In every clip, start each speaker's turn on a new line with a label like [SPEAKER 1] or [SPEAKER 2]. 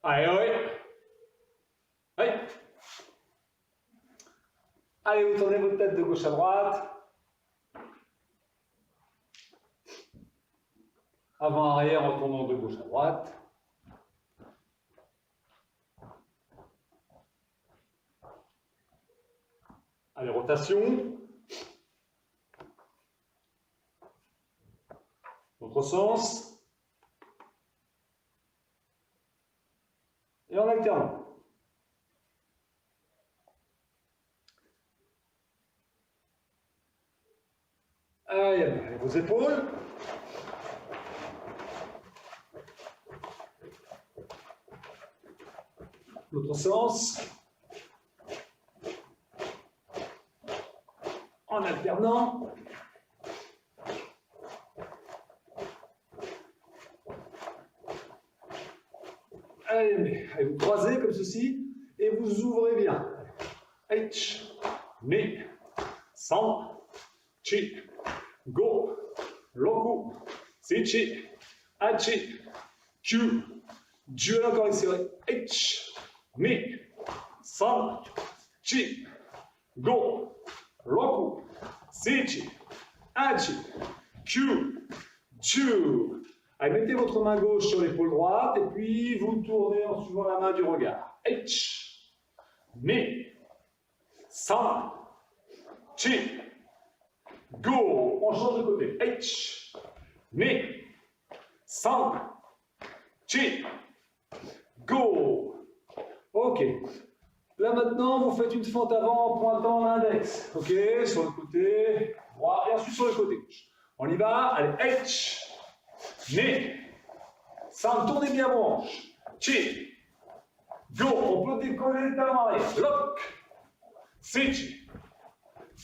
[SPEAKER 1] Allez, oui. Allez. Allez, vous tournez votre tête de gauche à droite. Avant-arrière en tournant de gauche à droite. Allez, rotation. L'autre sens. Et en alternant. Allez, vos épaules. L'autre sens. En alternant. Allez, vous croisez comme ceci et vous ouvrez bien. H, mi, san, chi, go, roku, sichi, hachi, kyu, ju, encore ici. H, mi, san, chi, go, roku, sichi, hachi, kyu, ju. Allez, mettez votre main gauche sur l'épaule droite et puis vous tournez en suivant la main du regard. H, mi, san, chi, go. On change de côté. H, mi, san, chi, go. Ok. Là maintenant, vous faites une fente avant en pointant l'index. Ok, sur le côté droit et ensuite sur le côté gauche. On y va. Allez, H. Mi, san, tournez bien vos hanches. Chi, go, on peut décoller les talons arrière. Lock, sichi,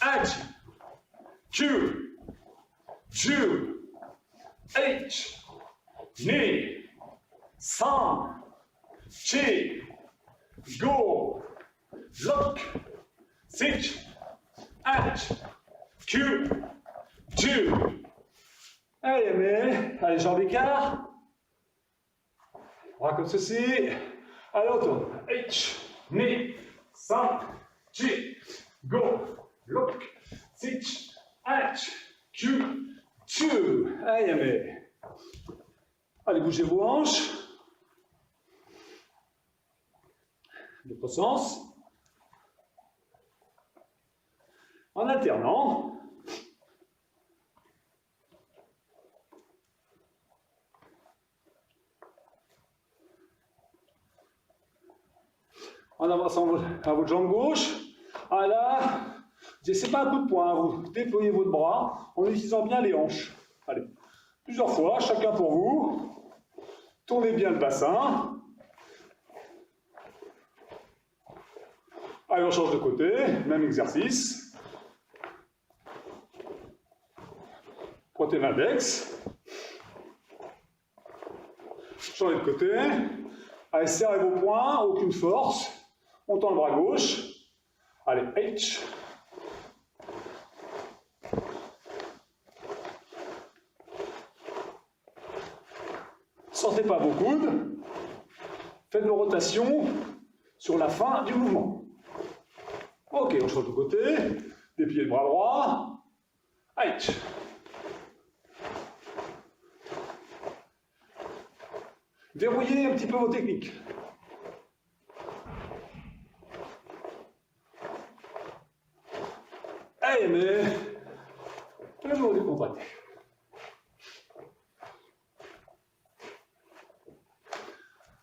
[SPEAKER 1] hachi, kyu, ju, H, mi, san, chi, go, lock, sichi, hachi, kyu, ju. Allez, jambes d'écart. Bras comme ceci. Allez, on tourne. H, mi, san, chi, go, lock, sich, hachi, kyu, ju. Allez, bougez vos hanches. L'autre sens. En alternant. En avançant à votre jambe gauche. Ah là, c'est pas un coup de poing, vous déployez votre bras en utilisant bien les hanches. Allez, plusieurs fois, chacun pour vous. Tournez bien le bassin. Allez, on change de côté, même exercice. Pointez l'index. Changez de côté. Allez, serrez vos poings, aucune force. On tend le bras gauche. Allez, H. Sortez pas vos coudes. Faites vos rotations sur la fin du mouvement. Ok, on change de côté. Dépliez le bras droit. H. Verrouillez un petit peu vos techniques. Allez, mais toujours décontracté.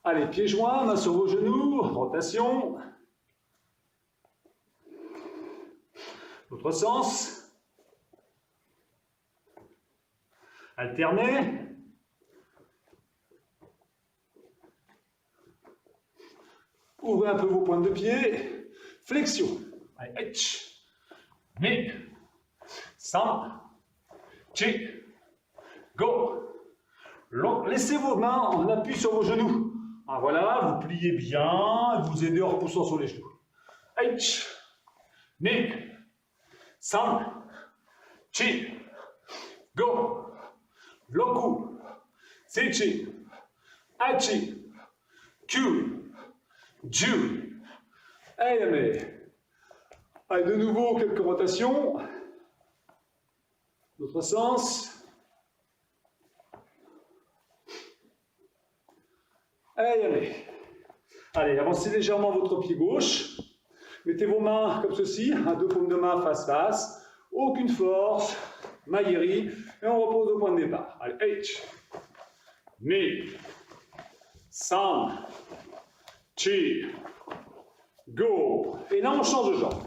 [SPEAKER 1] Allez, pieds joints, mains sur vos genoux, rotation. L'autre sens. Alternez. Ouvrez un peu vos pointes de pied. Flexion. Allez, H. Mi, san, chi, go. Laissez vos mains en appui sur vos genoux. Ah, voilà, vous pliez bien, vous aidez en repoussant sur les genoux. H, mi, san, chi, go. Loku, sichi, hachi, Q, Ju. Allez, mais. Allez, de nouveau, quelques rotations. L'autre sens. Allez, allez. Allez, avancez légèrement votre pied gauche. Mettez vos mains comme ceci, deux paumes de main face à face. Aucune force. Main guérie. Et on repose au point de départ. Allez, H. Ni. San. Chi. Go. Et là, on change de jambe.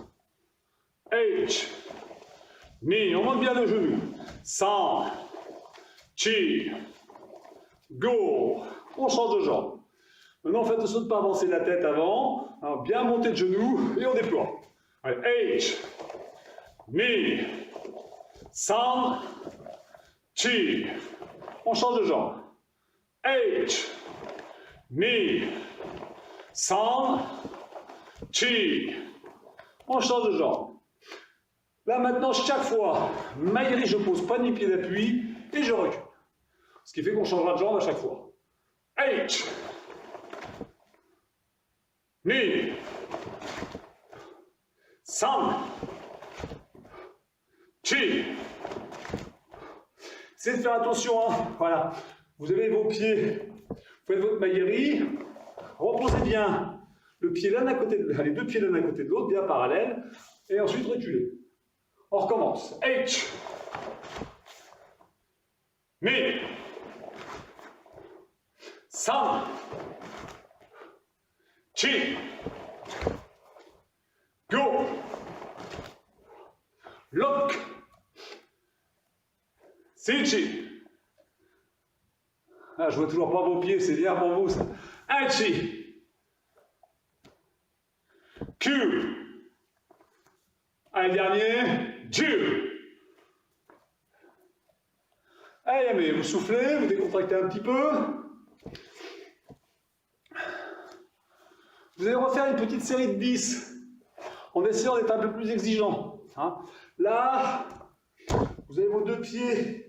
[SPEAKER 1] H. Ni. On monte bien le genou. San. Chi. Go. On change de jambe. Maintenant, faites attention de ne pas avancer la tête avant. Alors, bien monter le genou et on déploie. Allez, H. Ni. San. Chi. On change de jambe. H. Ni. San. Chi. On change de jambe. Là maintenant, chaque fois, malgré je pose pas ni pied d'appui et je recule. Ce qui fait qu'on changera de jambe à chaque fois. H. Ni. San. Chi. C'est de faire attention, hein. Voilà. Vous avez vos pieds, vous faites votre maïeri, reposez bien le pied l'un à côté de les deux pieds l'un à côté de l'autre, bien parallèles, et ensuite reculez. On recommence. H. Ni. San. Chi. Go. Lock. Sichi. Ah, je vois toujours pas vos pieds, c'est bien pour vous ça. Hachi. Q. Allez, dernier. Ju. Allez, mais vous soufflez, vous décontractez un petit peu. Vous allez refaire une petite série de 10 en essayant d'être un peu plus exigeant. Hein. Là, vous avez vos deux pieds.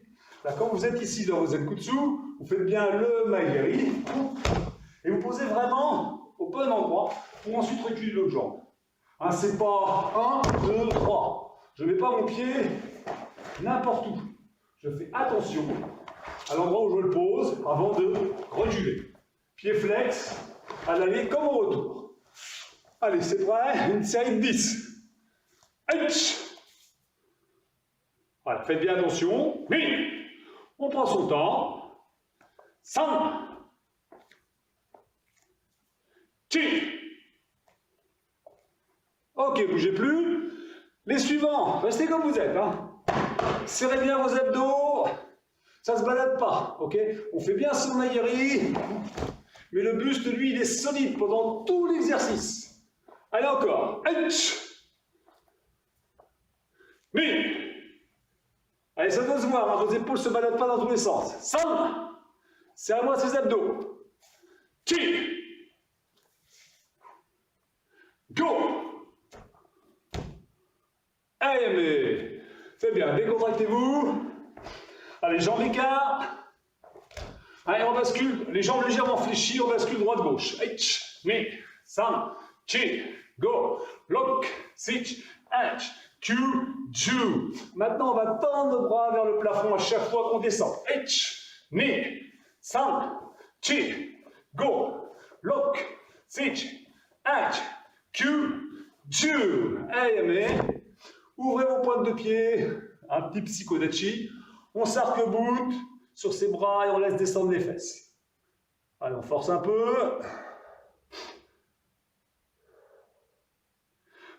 [SPEAKER 1] Là, quand vous êtes ici dans vos zenkutsu, vous faites bien le maïeri et vous posez vraiment au bon endroit pour ensuite reculer l'autre jambe. Hein, c'est pas 1, 2, 3. Je ne mets pas mon pied n'importe où. Je fais attention à l'endroit où je le pose avant de reculer. Pied flex, à l'aller comme au retour. Allez, c'est prêt, une série de 10. H. Voilà, faites bien attention. Mais on prend son temps. San. Chi. Ok, bougez plus. Les suivants, restez comme vous êtes. Hein. Serrez bien vos abdos. Ça ne se balade pas. Ok, on fait bien son aïeri. Mais le buste, lui, il est solide pendant tout l'exercice. Allez encore. H. Mi. Allez, ça doit se voir, hein, vos épaules ne se baladent pas dans tous les sens. San. Serrez-moi ses abdos. Chi. Go. Allez, mais faites bien, décontractez-vous. Allez, jambes écart. Allez, on bascule, les jambes légèrement fléchies, on bascule droite-gauche. H, mi, san, chi, go, lock, sich, h, q, ju. Maintenant, on va tendre nos bras vers le plafond à chaque fois qu'on descend. H, mi, san, chi, go, lock, sich, h, q, ju. Allez, mais ouvrez vos pointes de pied, un petit psychodachi. On s'arc-boute sur ses bras et on laisse descendre les fesses. Allez, on force un peu.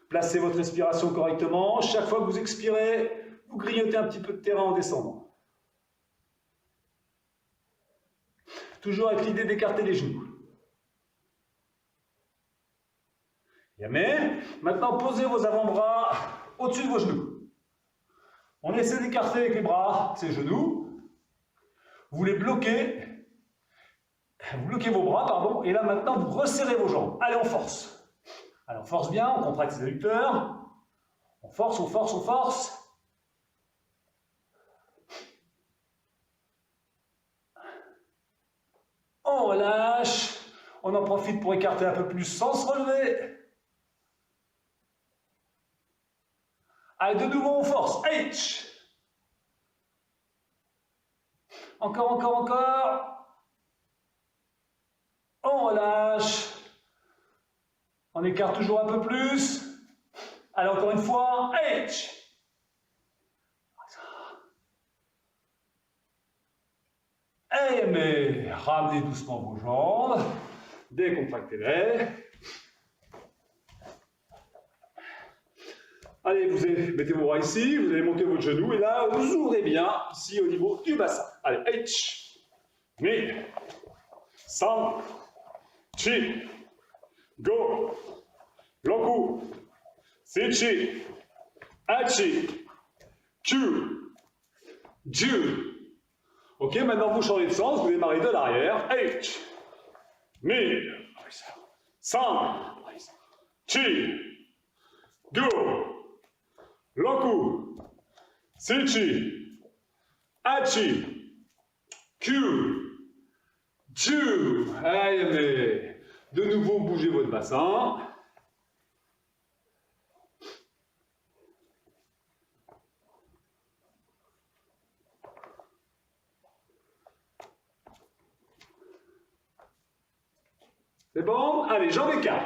[SPEAKER 1] Placez votre respiration correctement. Chaque fois que vous expirez, vous grignotez un petit peu de terrain en descendant. Toujours avec l'idée d'écarter les genoux. Yamé. Maintenant, posez vos avant-bras au-dessus de vos genoux. On essaie d'écarter avec les bras ses genoux. Vous les bloquez. Vous bloquez vos bras, pardon. Et là, maintenant, vous resserrez vos jambes. Allez, on force. Allez, on force bien. On contracte ses adducteurs. On force, on force, on force. On relâche. On en profite pour écarter un peu plus sans se relever. Allez, de nouveau, on force. H. Encore, encore, encore. On relâche. On écarte toujours un peu plus. Allez, encore une fois. H. Et mais ramenez doucement vos jambes. Décontractez-les. Allez, mettez vos bras ici, vous allez monter votre genou, et là, vous ouvrez bien, ici, au niveau du bassin. Allez, H, Mi, San, Chi, Go, Roku, Sichi, Hachi, Kyu, Ju. Ok, maintenant vous changez de sens, vous démarrez de l'arrière. H, Mi, San, Chi, Go, Roku, Sichi, Hachi, Kyu, Ju. Allez, de nouveau, bougez votre bassin. C'est bon? Allez, jambes écartées.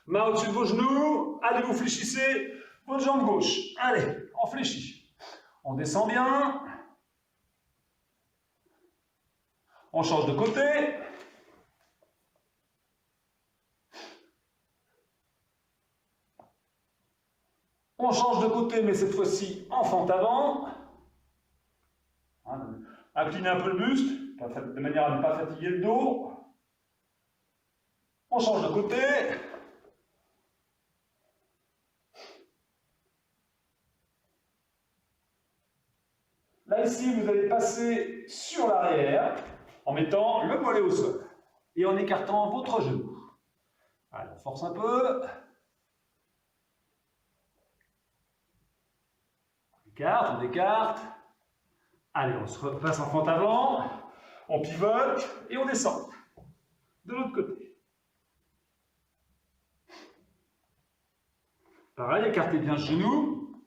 [SPEAKER 1] Main au-dessus de vos genoux. Allez, vous fléchissez votre jambe gauche. Allez, on fléchit. On descend bien. On change de côté. On change de côté, mais cette fois-ci en fente avant. Inclinez un peu le buste, de manière à ne pas fatiguer le dos. On change de côté. Là, ici, vous allez passer sur l'arrière en mettant le mollet au sol et en écartant votre genou. Allez, on force un peu. On écarte. Allez, on se repasse en fente avant. On pivote et on descend. De l'autre côté. Pareil, écartez bien le genou.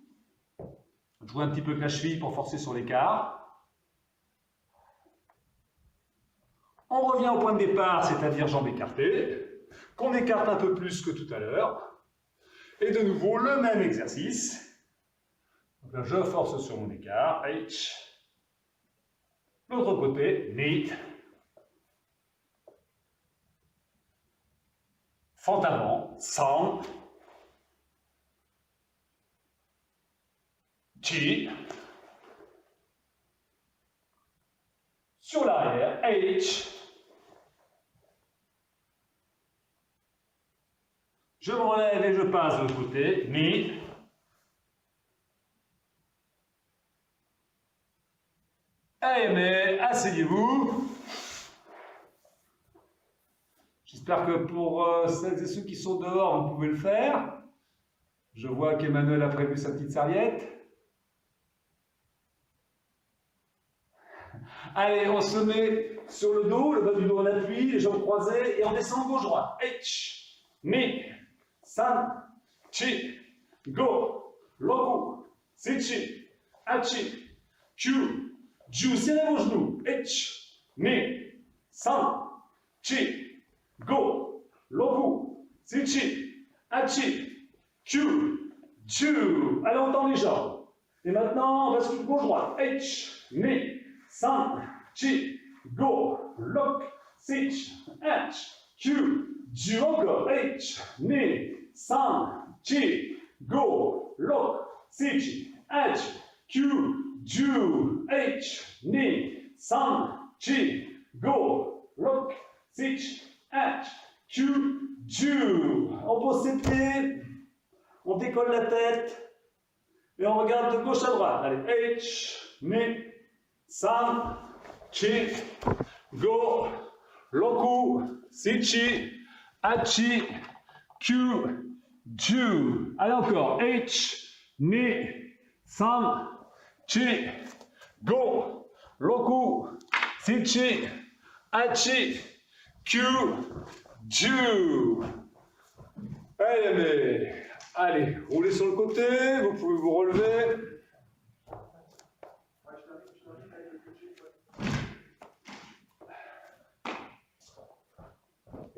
[SPEAKER 1] Jouez un petit peu avec la cheville pour forcer sur l'écart. On revient au point de départ, c'est-à-dire jambes écartées, qu'on écarte un peu plus que tout à l'heure. Et de nouveau, le même exercice. Donc là, je force sur mon écart. H. L'autre côté, Ni. Fente avant, San. Chi. Sur l'arrière, H. Je me relève et je passe de l'autre côté, Mi. Allez, mais asseyez-vous. J'espère que pour celles et ceux qui sont dehors, vous pouvez le faire. Je vois qu'Emmanuel a prévu sa petite serviette. Allez, on se met sur le dos, le bas du dos en appui, les jambes croisées, et on descend gauche-droite. H, Mi, San, Chi, Go, Roku, Sichi, Hachi, Kyu, Ju. Serrez vos genoux. H, Mi, San, Chi, Go, Roku, Sichi, Hachi, Kyu, Ju. Allez, on tend les jambes. Et maintenant, on bascule gauche-droite. H, Mi, San, Chi, Go, Lok, Sich, H, Q, Ju. Encore. H, Ni, San, Chi, Go, Lok, Sich, H, Q, Ju. H, Ni, San, Chi, Go, Lok, Sich, H, Q, Ju. On pose ses pieds, on décolle la tête et on regarde de gauche à droite. Allez, H, Ni, San, Chi, Go, Roku, Sichi, Hachi, Kyu, Ju. Allez encore. H, Ni, San, Chi, Go, Roku, Sichi, Hachi, Q, do. Allez, roulez sur le côté, vous pouvez vous relever.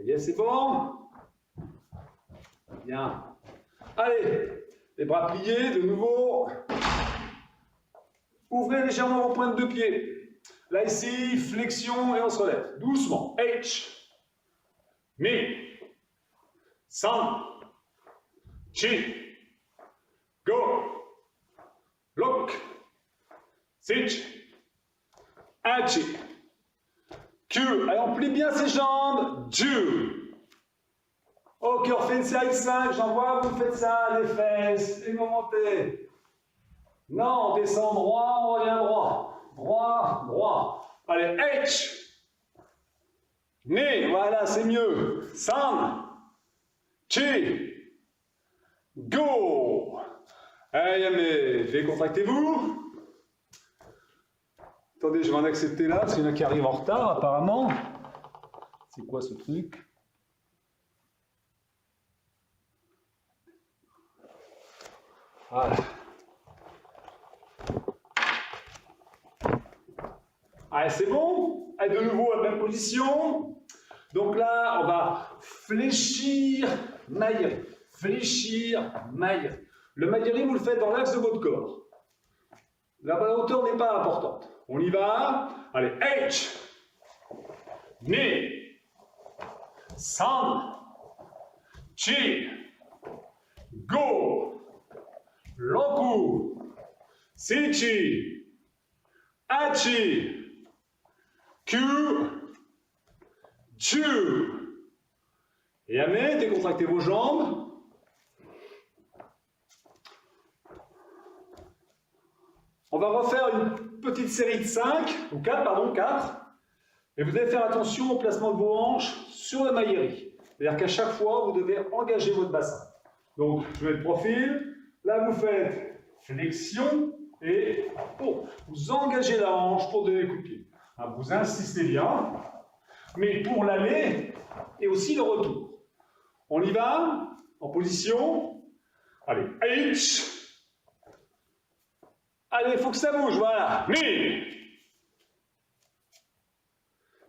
[SPEAKER 1] Bien, c'est bon? Bien. Allez, les bras pliés, de nouveau. Ouvrez légèrement vos pointes de pied. Là, ici, flexion et on se relève. Doucement. H. Mi. San. Chi. Go. Look. Sich. Hachi. Q. Allez, on plie bien ses jambes. Ju. Ok, on fait une série de 5. J'en vois, vous faites ça, les fesses, et vous montez. Non, on descend droit, on revient droit. Droit, droit. Allez, H. Ni. Voilà, c'est mieux. San. Chi. Go. Allez, décontractez-vous. Attendez, je vais en accepter là, parce qu'il y en a qui arrivent en retard, apparemment. C'est quoi ce truc? Voilà. Allez, c'est bon. Allez, de nouveau, à la même position. Donc là, on va fléchir, maillerie. Fléchir, maillerie. Le maillerie, vous le faites dans l'axe de votre corps. La hauteur n'est pas importante. On y va. Allez, H. Ni. San. Chi. Go. Loku. Sichi. Hachi. Q. Ju. Et amé, décontractez vos jambes. On va refaire une petite série de 5, ou 4, pardon, 4. Et vous devez faire attention au placement de vos hanches sur la maillerie. C'est-à-dire qu'à chaque fois, vous devez engager votre bassin. Donc, je mets le profil. Là, vous faites flexion et vous engagez la hanche pour donner le coup de pied. Alors, vous insistez bien, mais pour l'aller et aussi le retour. On y va, en position. Allez, H. Allez, il faut que ça bouge, voilà. Mi.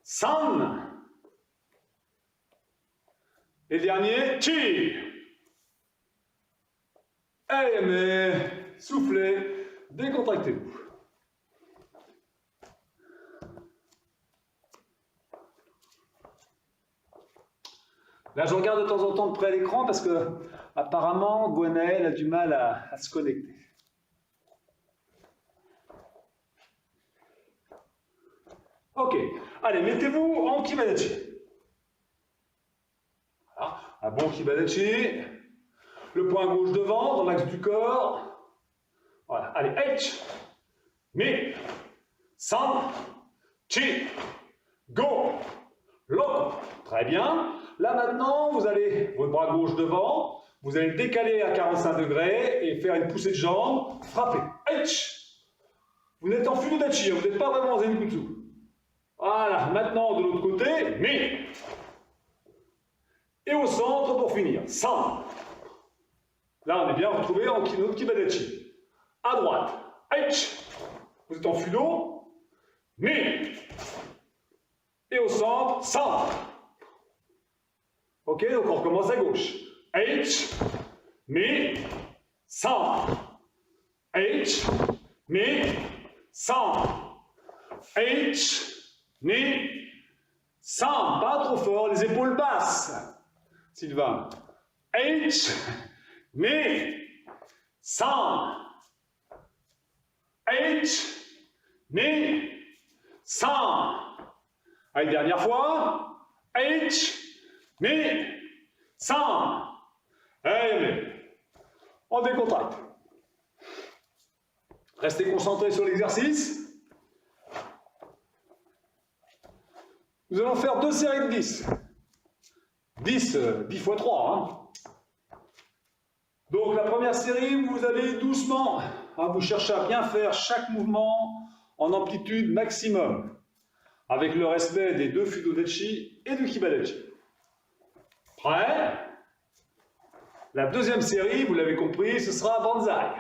[SPEAKER 1] San. Et le dernier, Chi. Allez, mais soufflez, décontractez-vous. Là, je regarde de temps en temps de près l'écran parce que, apparemment, Gwenaël a du mal à se connecter. Ok, allez, mettez-vous en Kibadachi. Voilà, un bon Kibadachi. Le poing gauche devant, dans l'axe du corps. Voilà, allez, H. Mi. San. Chi. Go. Loco. Très bien. Là maintenant, vous allez, votre bras gauche devant, vous allez le décaler à 45 degrés et faire une poussée de jambe, frapper. H. Vous êtes en Fudodachi, vous n'êtes pas vraiment en Zenkutsu. Voilà, maintenant de l'autre côté, Mi. Et au centre pour finir, San. Là, on est bien retrouvé en notre Kibadachi. À droite, H. Vous êtes en Fudo, Mi. Et au centre, San. Ok, donc on recommence à gauche. H. Mi. San. H. Mi. San. H. Ni, San, pas trop fort, les épaules basses. Sylvain. H, ni, San. H, ni, San. Allez, dernière fois. H, ni, San. Allez, on décontracte. Restez concentrés sur l'exercice. Nous allons faire 2 séries de 10. 10 x 3. Hein. Donc la première série, vous allez doucement. Hein, vous cherchez à bien faire chaque mouvement en amplitude maximum. avec le respect des deux Fudodachi et du Kibadechi. Prêt? La deuxième série, vous l'avez compris, ce sera Banzai.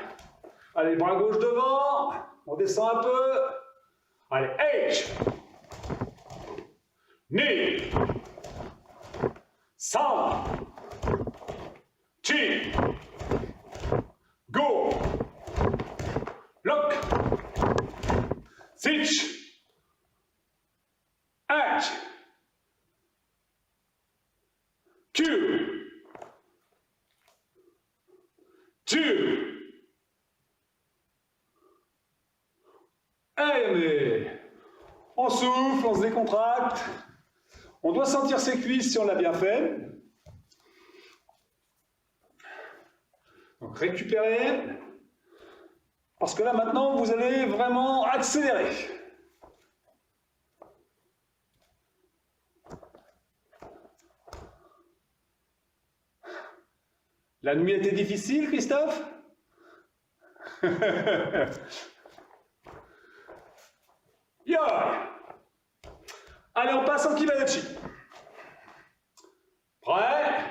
[SPEAKER 1] Allez, bras gauche devant, on descend un peu. Allez, H, Ni, San, Chi, Go, Lock, Sich, H, Q, 2, allez, on souffle, on se décontracte. On doit sentir ses cuisses si on l'a bien fait. Donc récupérez. Parce que là maintenant, vous allez vraiment accélérer. La nuit était difficile, Christophe? Yo! Allez, on passe en Kibadechi. Prêt?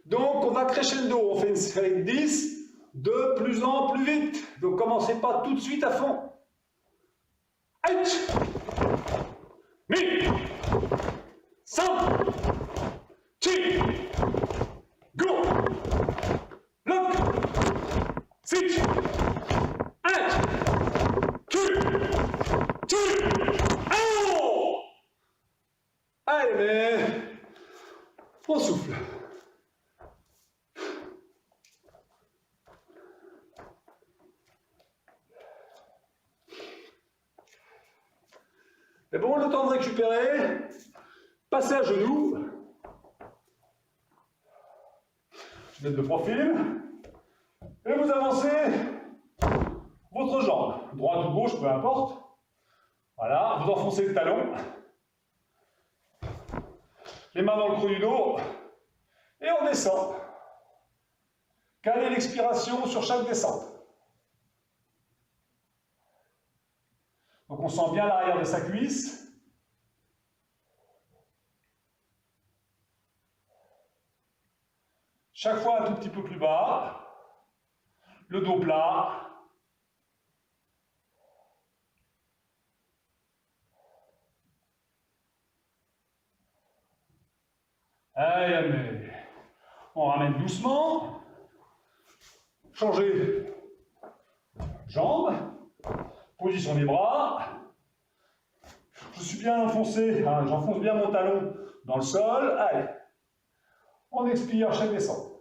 [SPEAKER 1] Donc, on va crescendo. On fait une série de 10 de plus en plus vite. Donc, commencez pas tout de suite à fond. H! Mi! San! Chi! Go! Lock! Sich! H! Q! Oh! Allez, on souffle. Et bon, le temps de récupérer, passez à genoux. Je mets de profil. Et vous avancez votre jambe, droite ou gauche, peu importe. Voilà, vous enfoncez le talon. Les mains dans le creux du dos. Et on descend. Calez l'expiration sur chaque descente. Donc on sent bien l'arrière de sa cuisse. Chaque fois un tout petit peu plus bas. Le dos plat. Allez, on ramène doucement. Changez jambes. Position des bras. Je suis bien enfoncé, hein, j'enfonce bien mon talon dans le sol. Allez, on expire chaque descente.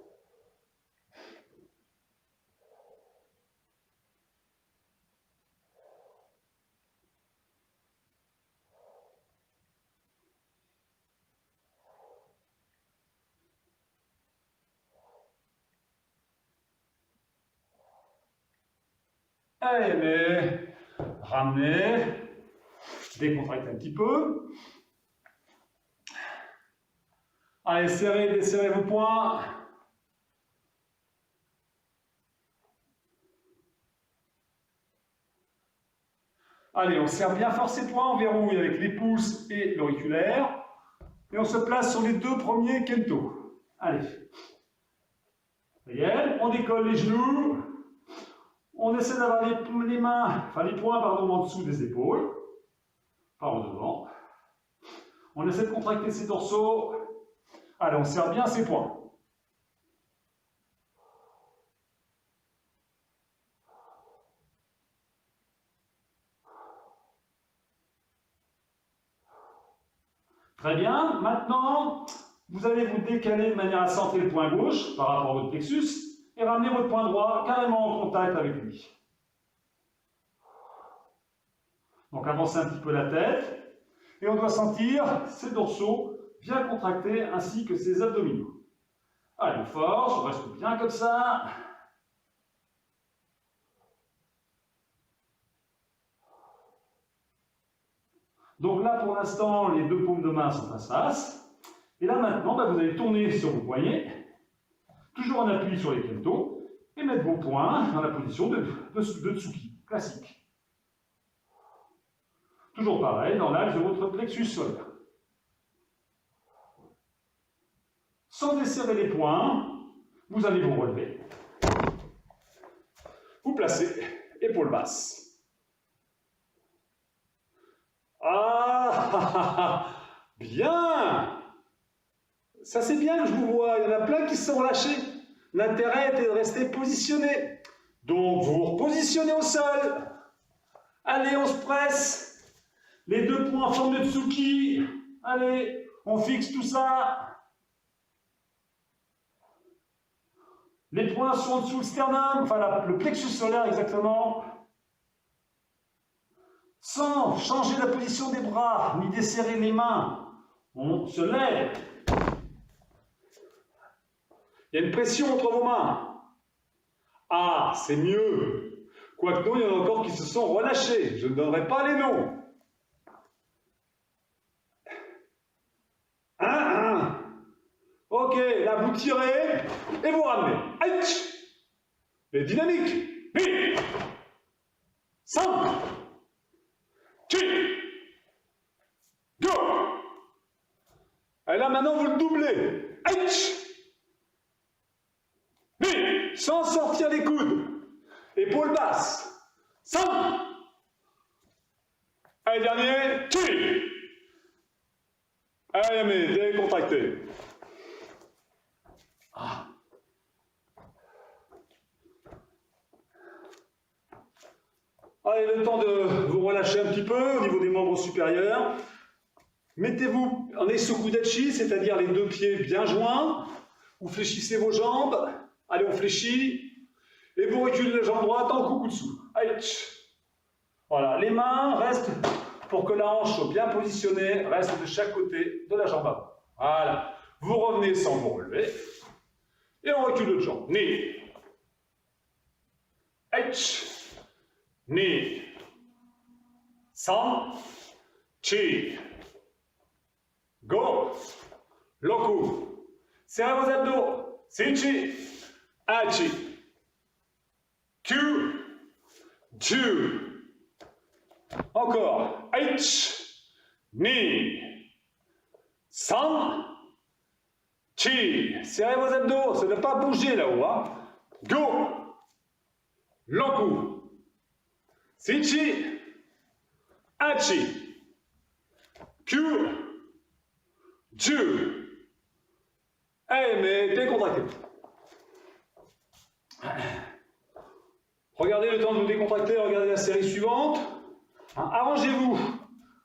[SPEAKER 1] Allez, mais ramenez, décontractez un petit peu. Allez, serrez, desserrez vos poings. Allez, on serre bien fort ses poings, on verrouille avec les pouces et l'auriculaire. Et on se place sur les deux premiers kento. Allez. Voyez, on décolle les genoux. On essaie d'avoir les mains, enfin les poings, pardon, en dessous des épaules. Pas en devant. On essaie de contracter ses dorsaux. Allez, on serre bien ses poings. Très bien. Maintenant, vous allez vous décaler de manière à centrer le poing gauche par rapport à votre plexus et ramener votre poing droit carrément en contact avec lui. Donc avancez un petit peu la tête et on doit sentir ses dorsaux bien contractés ainsi que ses abdominaux. Allez, on force, on reste bien comme ça. Donc là, pour l'instant, les deux paumes de main sont face à face. Et là, maintenant, vous allez tourner sur vos poignets, toujours en appui sur les kento, et mettre vos poings dans la position de Tsuki, classique. Toujours pareil, dans l'axe de votre plexus solaire. Sans desserrer les poings, vous allez vous relever. Vous placez épaules basses. Ah, bien. Ça c'est bien que je vous vois, il y en a plein qui se sont relâchés. L'intérêt était de rester positionné. Donc vous vous repositionnez au sol. Allez, on se presse. Les deux points en forme de Tsuki. Allez, on fixe tout ça. Les points sont en dessous le sternum, enfin le plexus solaire exactement. Sans changer la position des bras, ni desserrer les mains. On se lève. Il y a une pression entre vos mains. Ah, c'est mieux. Quoique non, il y en a encore qui se sont relâchés. Je ne donnerai pas les noms. Ok, là vous tirez et vous ramenez. Aïe. Et dynamique. 8, 5, 6, go. Et là maintenant vous le doublez. Aïe. 8, sans sortir les coudes. Épaules basses. 5. Allez, dernier. 6. Allez, mais décontracté. Ah. Allez, le temps de vous relâcher un petit peu au niveau des membres supérieurs. Mettez-vous en Eisokudachi, c'est-à-dire les deux pieds bien joints. Vous fléchissez vos jambes. Allez, on fléchit. Et vous reculez la jambe droite en kukutsu. Aïe. Voilà, les mains restent, pour que la hanche soit bien positionnée, restent de chaque côté de la jambe avant. Voilà. Vous revenez sans vous relever. Et on recule l'autre jambe. Ni. H. Ni. San. Chi. Go. Loku. Serrez vos abdos. Sinchi. Hachi. Q. Ju. Encore. H. Ni. San. Chi. Serrez vos abdos. Ça ne doit pas bouger là-haut. Hein. Go. Loku. Sinchi. Hachi. Q. Ju. Allez, mais décontractez. Regardez le temps de vous décontracter, regardez la série suivante. Hein, arrangez-vous.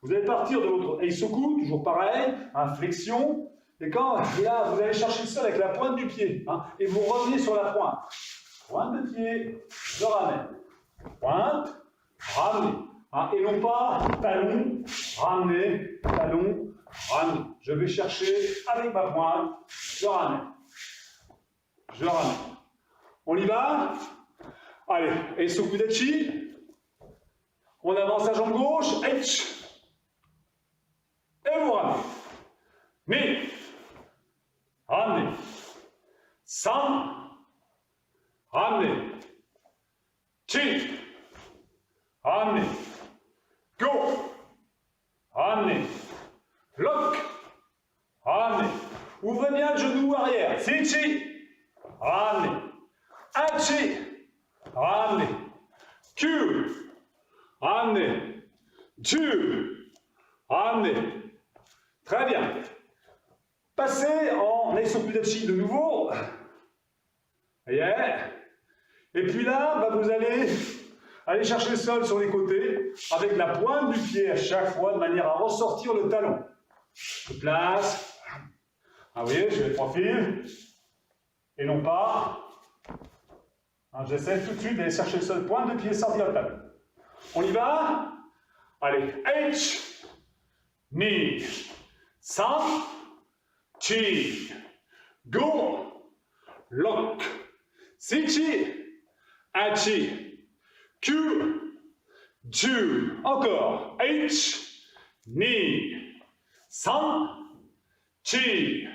[SPEAKER 1] Vous allez partir de votre Eisoku, toujours pareil, hein, flexion. Et quand là, vous allez chercher le sol avec la pointe du pied. Hein, et vous revenez sur la pointe. Pointe de pied, je ramène. Pointe, ramenez. Hein, et non pas talon, ramenez, talon, ramenez. Je vais chercher avec ma pointe, je ramène. Je ramène. On y va? Allez, Eisokudachi. On avance la jambe gauche. H. Et vous ramenez. Mi. Ramenez. San. Ramenez. Chi. Ramenez. Go. Ramenez. Lock. Ramenez. Ouvrez bien le genou arrière. Sinchi. Ramenez. Hachi. Ramenez. Q. Ramenez. Ju. Ramenez. Très bien. Passez en Eisokudachi de nouveau. Yeah. Et puis là, bah, vous allez aller chercher le sol sur les côtés avec la pointe du pied à chaque fois de manière à ressortir le talon. Je place. Ah, vous voyez, je les profile. Et non pas. Hein, j'essaie tout de suite d'aller chercher le sol, pointe de pied, sortir le talon. On y va? Allez. H. Ni. San. Chi. Go. Lock. Sinchi. Hachi. Q. Ju. Encore. H. Ni. San. Chi.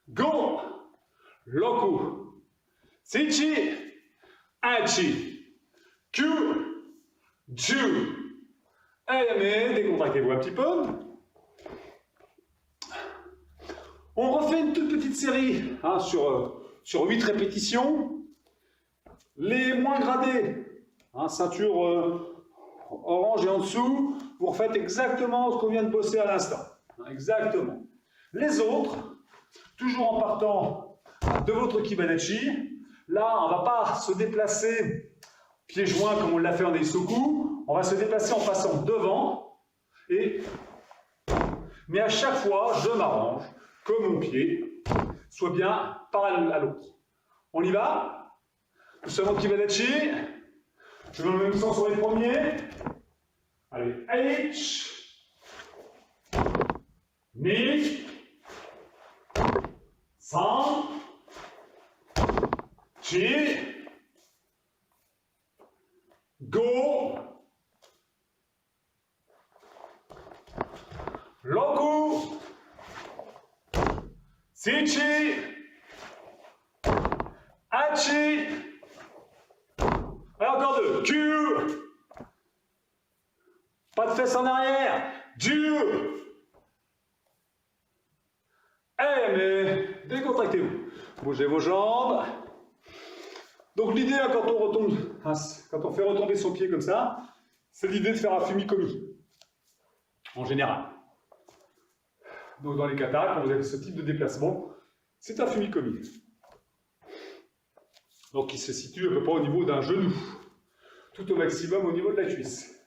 [SPEAKER 1] Go. Loku. Sinchi. Hachi. Q. Ju. mais décontractez-vous un petit peu. On refait une toute petite série hein, sur 8 répétitions. Les moins gradés, hein, ceinture orange et en dessous, vous refaites exactement ce qu'on vient de bosser à l'instant. Exactement. Les autres, toujours en partant de votre Kibanachi, là, on ne va pas se déplacer pieds joints comme on l'a fait en Eisoku, on va se déplacer en passant devant, mais à chaque fois, je m'arrange que mon pied soit bien parallèle à l'autre. On y va? Nous sommes en Kibanachi. Je vais dans le même sens sur les premiers. Allez, H, Ni, San, Chi, Go, Roku, Sichi, Hachi, et encore deux, Q, pas de fesses en arrière, dur. Mais décontractez-vous. Bougez vos jambes. Donc l'idée, quand on retombe, quand on fait retomber son pied comme ça, c'est l'idée de faire un fumikomi, en général. Donc dans les katas, quand vous avez ce type de déplacement, c'est un fumikomi. Donc il se situe à peu près au niveau d'un genou, tout au maximum au niveau de la cuisse.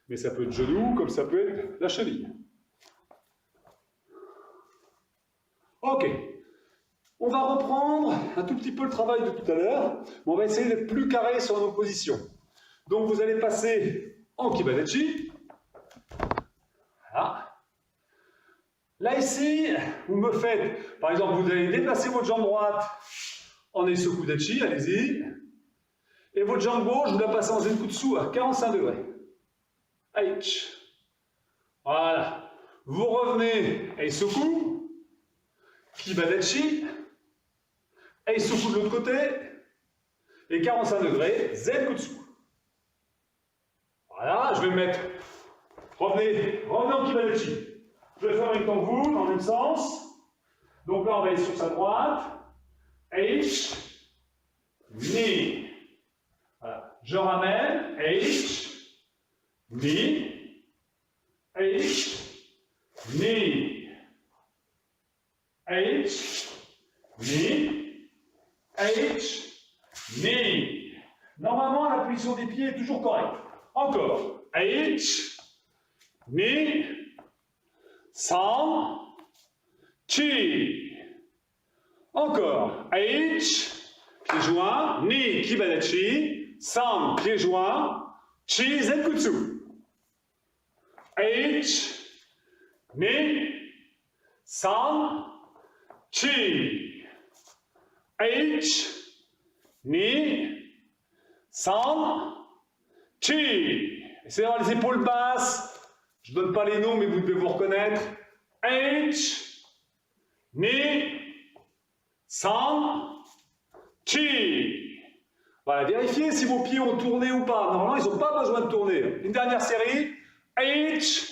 [SPEAKER 1] Mais ça peut être genou, comme ça peut être la cheville. Ok. On va reprendre un tout petit peu le travail de tout à l'heure, mais on va essayer d'être plus carré sur nos positions. Donc vous allez passer en Kibanachi. Voilà. Là ici, vous me faites, par exemple, vous allez déplacer votre jambe droite en Eisokudachi, allez-y. Et votre jambe gauche, vous la passez en Zenkutsu à 45 degrés. H. Voilà. Vous revenez Eisoku, Kibanachi, Eisoku de l'autre côté, et 45 degrés, Zenkutsu. Voilà, je vais me mettre. Revenez en Kibanachi. Je vais faire en même temps que vous, dans le même sens. Donc là, on va aller sur sa droite. H, Ni. Voilà. Je ramène. H, Ni. H, Ni. H, Ni. H, Ni. Normalement, la position des pieds est toujours correcte. Encore. H, Ni. San, Chi. Encore. H, pied joint. Ni, Kibanachi. San, pied joint. Chi, Zenkutsu. H, Ni. San, Chi. H, Ni. San, Chi. Essayez d'avoir les épaules basses. Je ne donne pas les noms, mais vous devez vous reconnaître. H, Ni, San, Chi. Voilà, vérifiez si vos pieds ont tourné ou pas. Normalement, ils n'ont pas besoin de tourner. Une dernière série. H,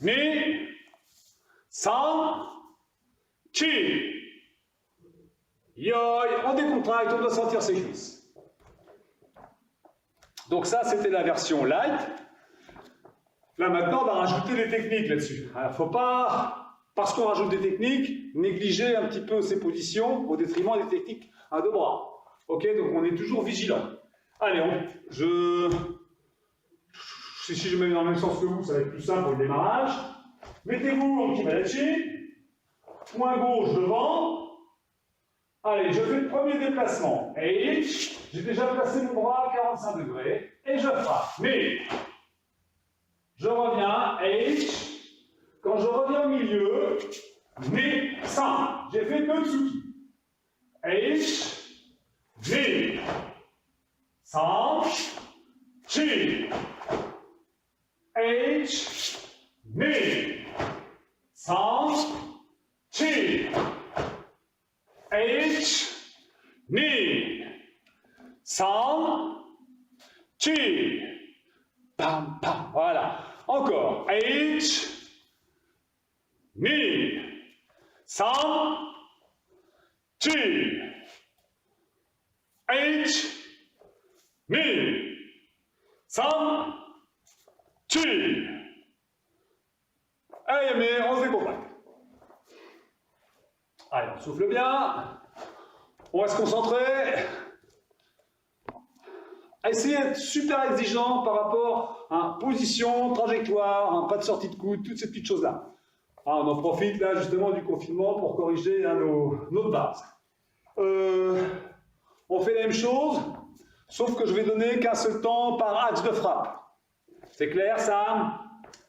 [SPEAKER 1] Ni, San, Chi. Yoi, on décontracte, on doit sentir ses cuisses. Donc ça, c'était la version light. Là, maintenant, on va rajouter des techniques là-dessus. Il ne faut pas, parce qu'on rajoute des techniques, négliger un petit peu ces positions au détriment des techniques à deux bras. Ok, donc on est toujours vigilant. Allez, si je me mets dans le même sens que vous, ça va être plus simple pour le démarrage. Mettez-vous en Kibanachi, point gauche devant. Allez, je fais le premier déplacement. H, j'ai déjà placé mon bras à 45 degrés, et je frappe. Mais je reviens, H, quand je reviens au milieu, Ni, San, j'ai fait deux Tsuki. H, Ni, San, Chi. H, Ni, San, Chi. H, Ni, San, Chi. pam, pam. Voilà. Encore. H, ni, sam, chi. H, ni, sam, chi. Allez, mais on se décompacte. Allez, on souffle bien. On va se concentrer. Essayez d'être super exigeant par rapport à position, trajectoire, pas de sortie de coude, toutes ces petites choses-là. On en profite là justement du confinement pour corriger nos bases. On fait la même chose, sauf que je vais donner qu'un seul temps par axe de frappe. C'est clair ça?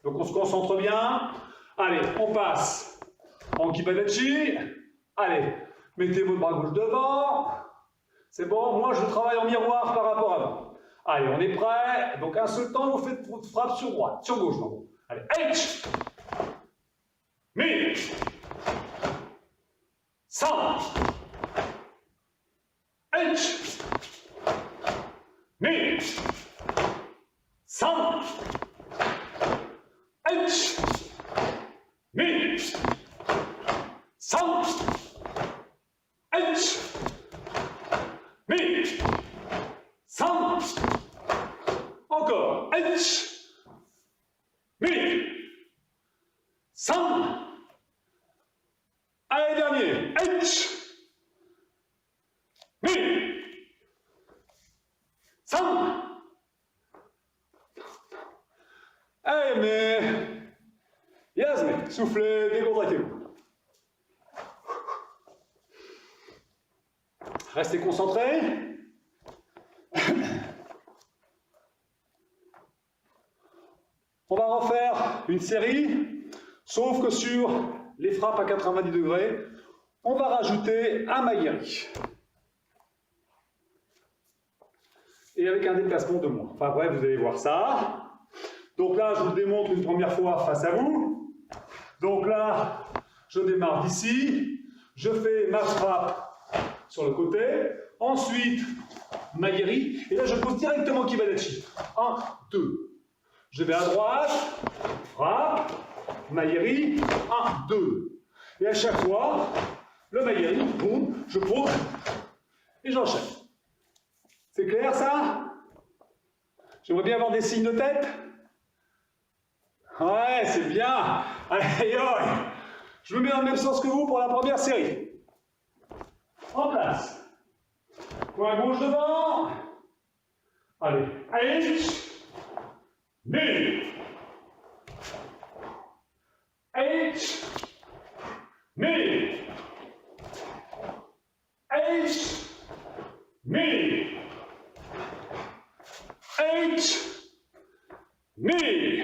[SPEAKER 1] Donc on se concentre bien. Allez, on passe en Kibadachi. Allez, mettez votre bras gauche devant. C'est bon, moi je travaille en miroir par rapport à vous. Allez, on est prêt. Donc un seul temps, vous faites votre frappe sur droite, sur gauche, pardon. Allez, H, mi, sam, H, mi, sam, H, mi, sam, H, mi, sam, encore, H, mi, sam, allez, dernier, H, mi, sam, allez, mais, Yasmine, soufflez, décontractez-vous. Restez concentrés. On va refaire une série, sauf que sur les frappes à 90 degrés, on va rajouter un maigiri. Et avec un déplacement de moins. Enfin bref, vous allez voir ça. Donc là, je vous le démontre une première fois face à vous. Donc là, je démarre d'ici, je fais ma frappe sur le côté, ensuite maigiri, et là je pose directement Kibadachi. 1, 2. Je vais à droite, frappe, maigiri, 1, 2. Et à chaque fois, le maigiri, boum, je pose et j'enchaîne. C'est clair ça? J'aimerais bien avoir des signes de tête. Ouais, c'est bien. Allez, je me mets dans le même sens que vous pour la première série. En place. Coin gauche devant. Allez, H, mi, H, mi, H, mi, H, mi,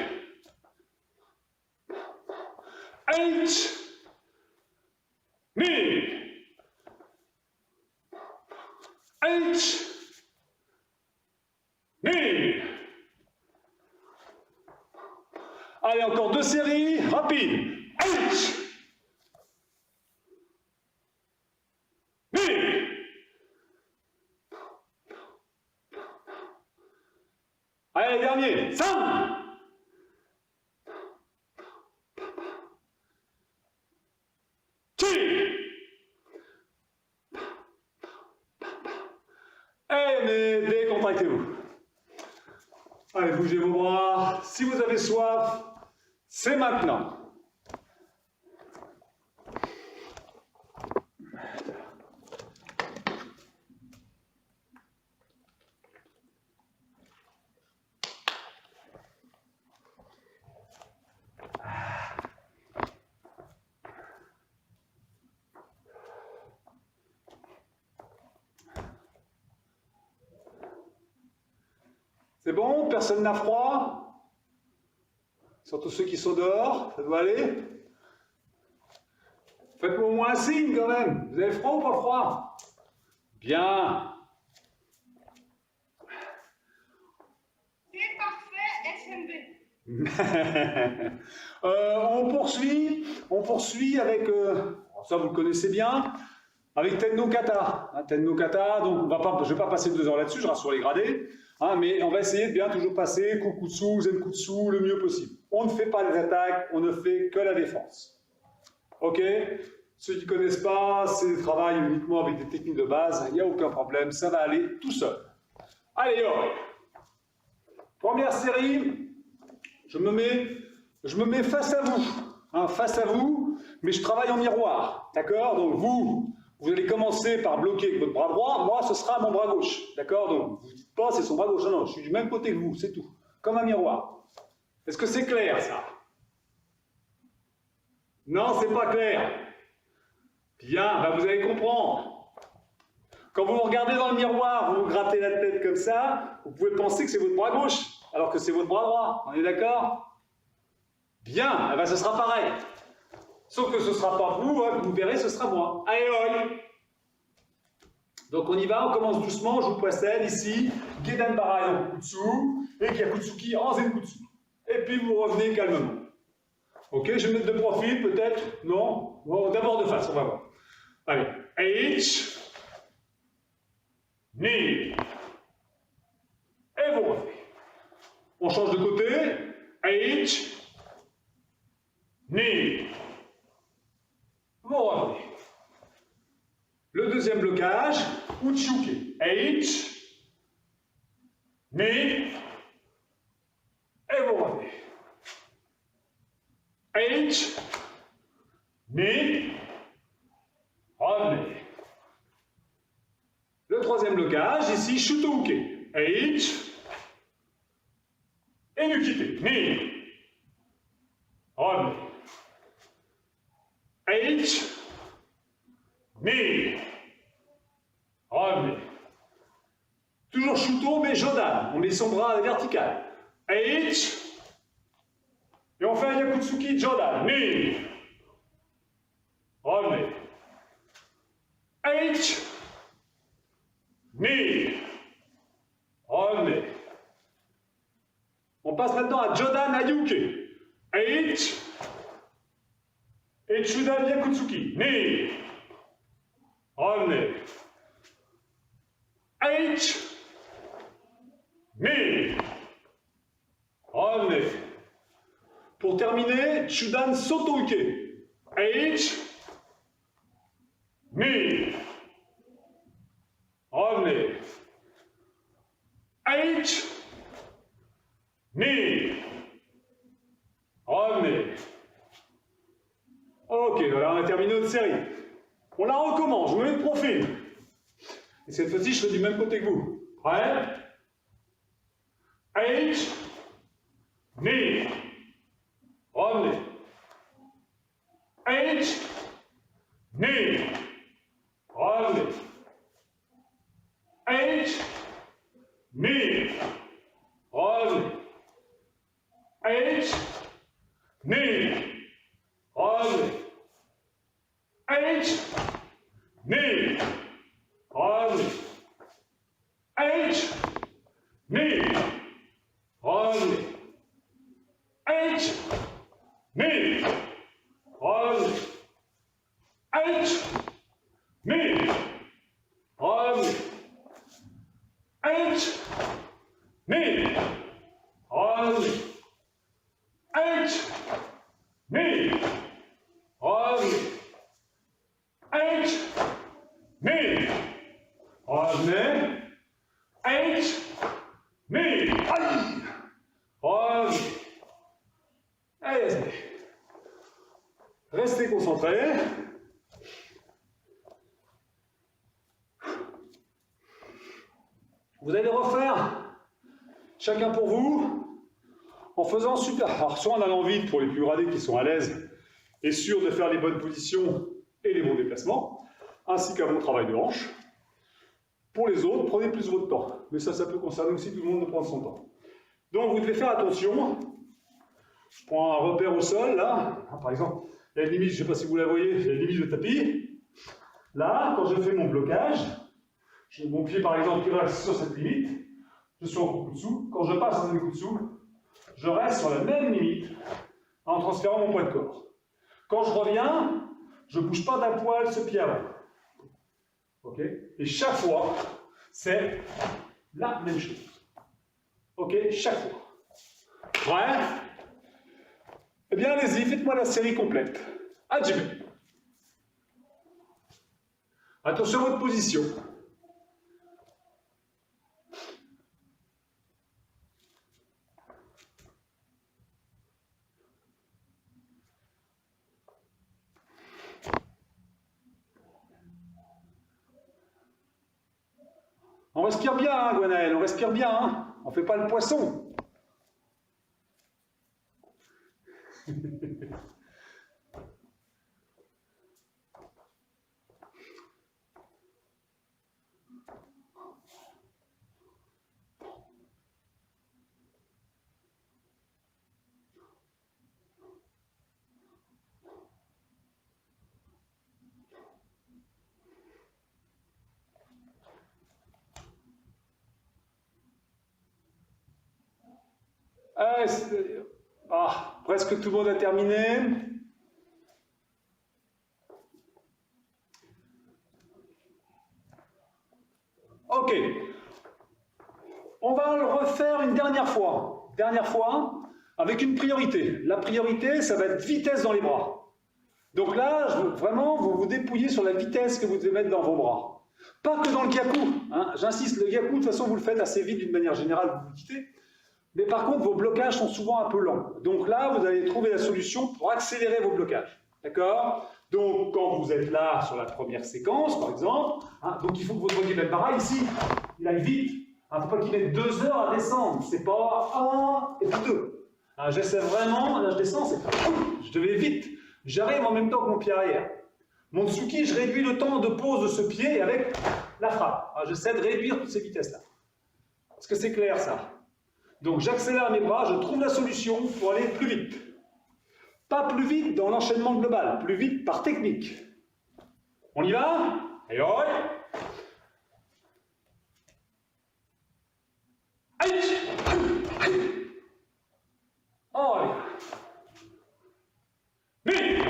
[SPEAKER 1] H, mi, H, mi. Allez, encore 2 séries, rapide. H, mi. Allez, dernier, sam. Mais décontractez-vous. Allez, bougez vos bras. Si vous avez soif, c'est maintenant. C'est bon? Personne n'a froid? Surtout ceux qui sont dehors, ça doit aller? Faites-moi au moins un signe quand même. Vous avez froid ou pas froid? Bien.
[SPEAKER 2] C'est parfait, SMB.
[SPEAKER 1] On poursuit avec, ça vous le connaissez bien, avec Tenno Kata. Tenno Kata, donc je ne vais pas passer 2 heures là-dessus, je reste sur les gradés. Hein, mais on va essayer de bien toujours passer Kukutsu, Zenkutsu le mieux possible. On ne fait pas les attaques, on ne fait que la défense. Ok? Ceux qui ne connaissent pas, c'est le travail uniquement avec des techniques de base, il n'y a aucun problème, ça va aller tout seul. Allez, hop! Première série, je me mets face à vous, hein, mais je travaille en miroir, d'accord? Donc vous allez commencer par bloquer avec votre bras droit, moi ce sera mon bras gauche, d'accord? Donc vous ne dites pas c'est son bras gauche, non, je suis du même côté que vous, c'est tout, comme un miroir. Est-ce que c'est clair ça? Non, c'est pas clair. Bien, ben vous allez comprendre. Quand vous vous regardez dans le miroir, vous vous grattez la tête comme ça, vous pouvez penser que c'est votre bras gauche, alors que c'est votre bras droit. On est d'accord? Bien, eh ben ce sera pareil. Sauf que ce ne sera pas vous, hein, vous verrez, ce sera moi. Allez, hoi! Donc on y va, on commence doucement, je vous poisselle ici, Gedan Barai en Kukutsu, et Gyakutsuki en Zenkutsu. Et puis vous revenez calmement. Ok, je vais mettre de profil peut-être? Non? Bon, d'abord de face, on va voir. Allez, H, Ni, et vous revenez. On change de côté, H, Ni, vous revenez. Le deuxième blocage, Uchiuke, H, Ni, et vous revenez. H, Ni, revenez. Le troisième blocage, ici, Shutouke, H, et Nukite, Ni, revenez. H, Ni, revenez. Toujours Shuto, mais Jodan, on met son bras à la verticale. H, et on fait un Yakutsuki Jodan, Ni, revenez. H, Ni, revenez. On passe maintenant à Jodan Ayuke. H, et Chudan Yakutsuki, Ni, revenez. H, Ni, revenez. Pour terminer, Chudan Sotouke. H, Ni, revenez. H, Ni, revenez. Ok, voilà, on a terminé notre série. On la recommence, je me mets de profil. Et cette fois-ci, je fais du même côté que vous. Prêt? H, Ni, revenez. H, Ni, revenez. H, Ni, revenez. H, Ni, revenez. H, Ni, revenez. H, Ni, revenez. H, Ni, revenez. H, Ni, revenez. H, Ni, revenez. H, Ni, revenez. H, Ni, revenez. H, Ni, aïe, revenez. Allez, restez concentrés. Vous allez refaire, chacun pour vous, en faisant super. Alors, soit en allant vite pour les plus gradés qui sont à l'aise et sûrs de faire les bonnes positions et les bons déplacements, ainsi qu'un bon travail de hanche. Pour les autres, prenez plus votre temps. Mais ça peut concerner aussi tout le monde de prendre son temps. Donc, vous devez faire attention. Je prends un repère au sol, là. Par exemple, il y a une limite, je ne sais pas si vous la voyez, il y a une limite de tapis. Là, quand je fais mon blocage, j'ai mon pied, par exemple, qui reste sur cette limite. Je suis en Kukutsu. Quand je passe en Zenkutsu, je reste sur la même limite en transférant mon poids de corps. Quand je reviens, je ne bouge pas d'un poil ce pied avant. Okay. Et chaque fois, c'est la même chose. Ok, chaque fois. Prêt? Eh bien, allez-y, faites-moi la série complète. Hajime. Attention à votre position. On respire bien, hein, Gwenaël, on respire bien, hein. On fait pas le poisson. Presque tout le monde a terminé. Ok. On va le refaire une dernière fois. Dernière fois, avec une priorité. La priorité, ça va être vitesse dans les bras. Donc là, vraiment, vous vous dépouillez sur la vitesse que vous devez mettre dans vos bras. Pas que dans le gyaku. Hein. J'insiste, le gyaku, de toute façon, vous le faites assez vite d'une manière générale, vous vous quittez. Mais par contre, vos blocages sont souvent un peu lents. Donc là, vous allez trouver la solution pour accélérer vos blocages. D'accord? Donc, quand vous êtes là sur la première séquence, par exemple, hein, donc il faut que votre Guebel-Bara, ici, il aille vite. Il ne faut pas qu'il mette 2 heures à descendre. C'est pas 1 et puis 2. Hein, j'essaie vraiment, là je descends, je vais vite. J'arrive en même temps que mon pied arrière. Mon tsuki, je réduis le temps de pose de ce pied avec la frappe. Hein, j'essaie de réduire toutes ces vitesses-là. Est-ce que c'est clair, ça? Donc j'accélère mes bras, je trouve la solution pour aller plus vite. Pas plus vite dans l'enchaînement global, plus vite par technique. On y va? Allez, hoi! Oh, allez. Mais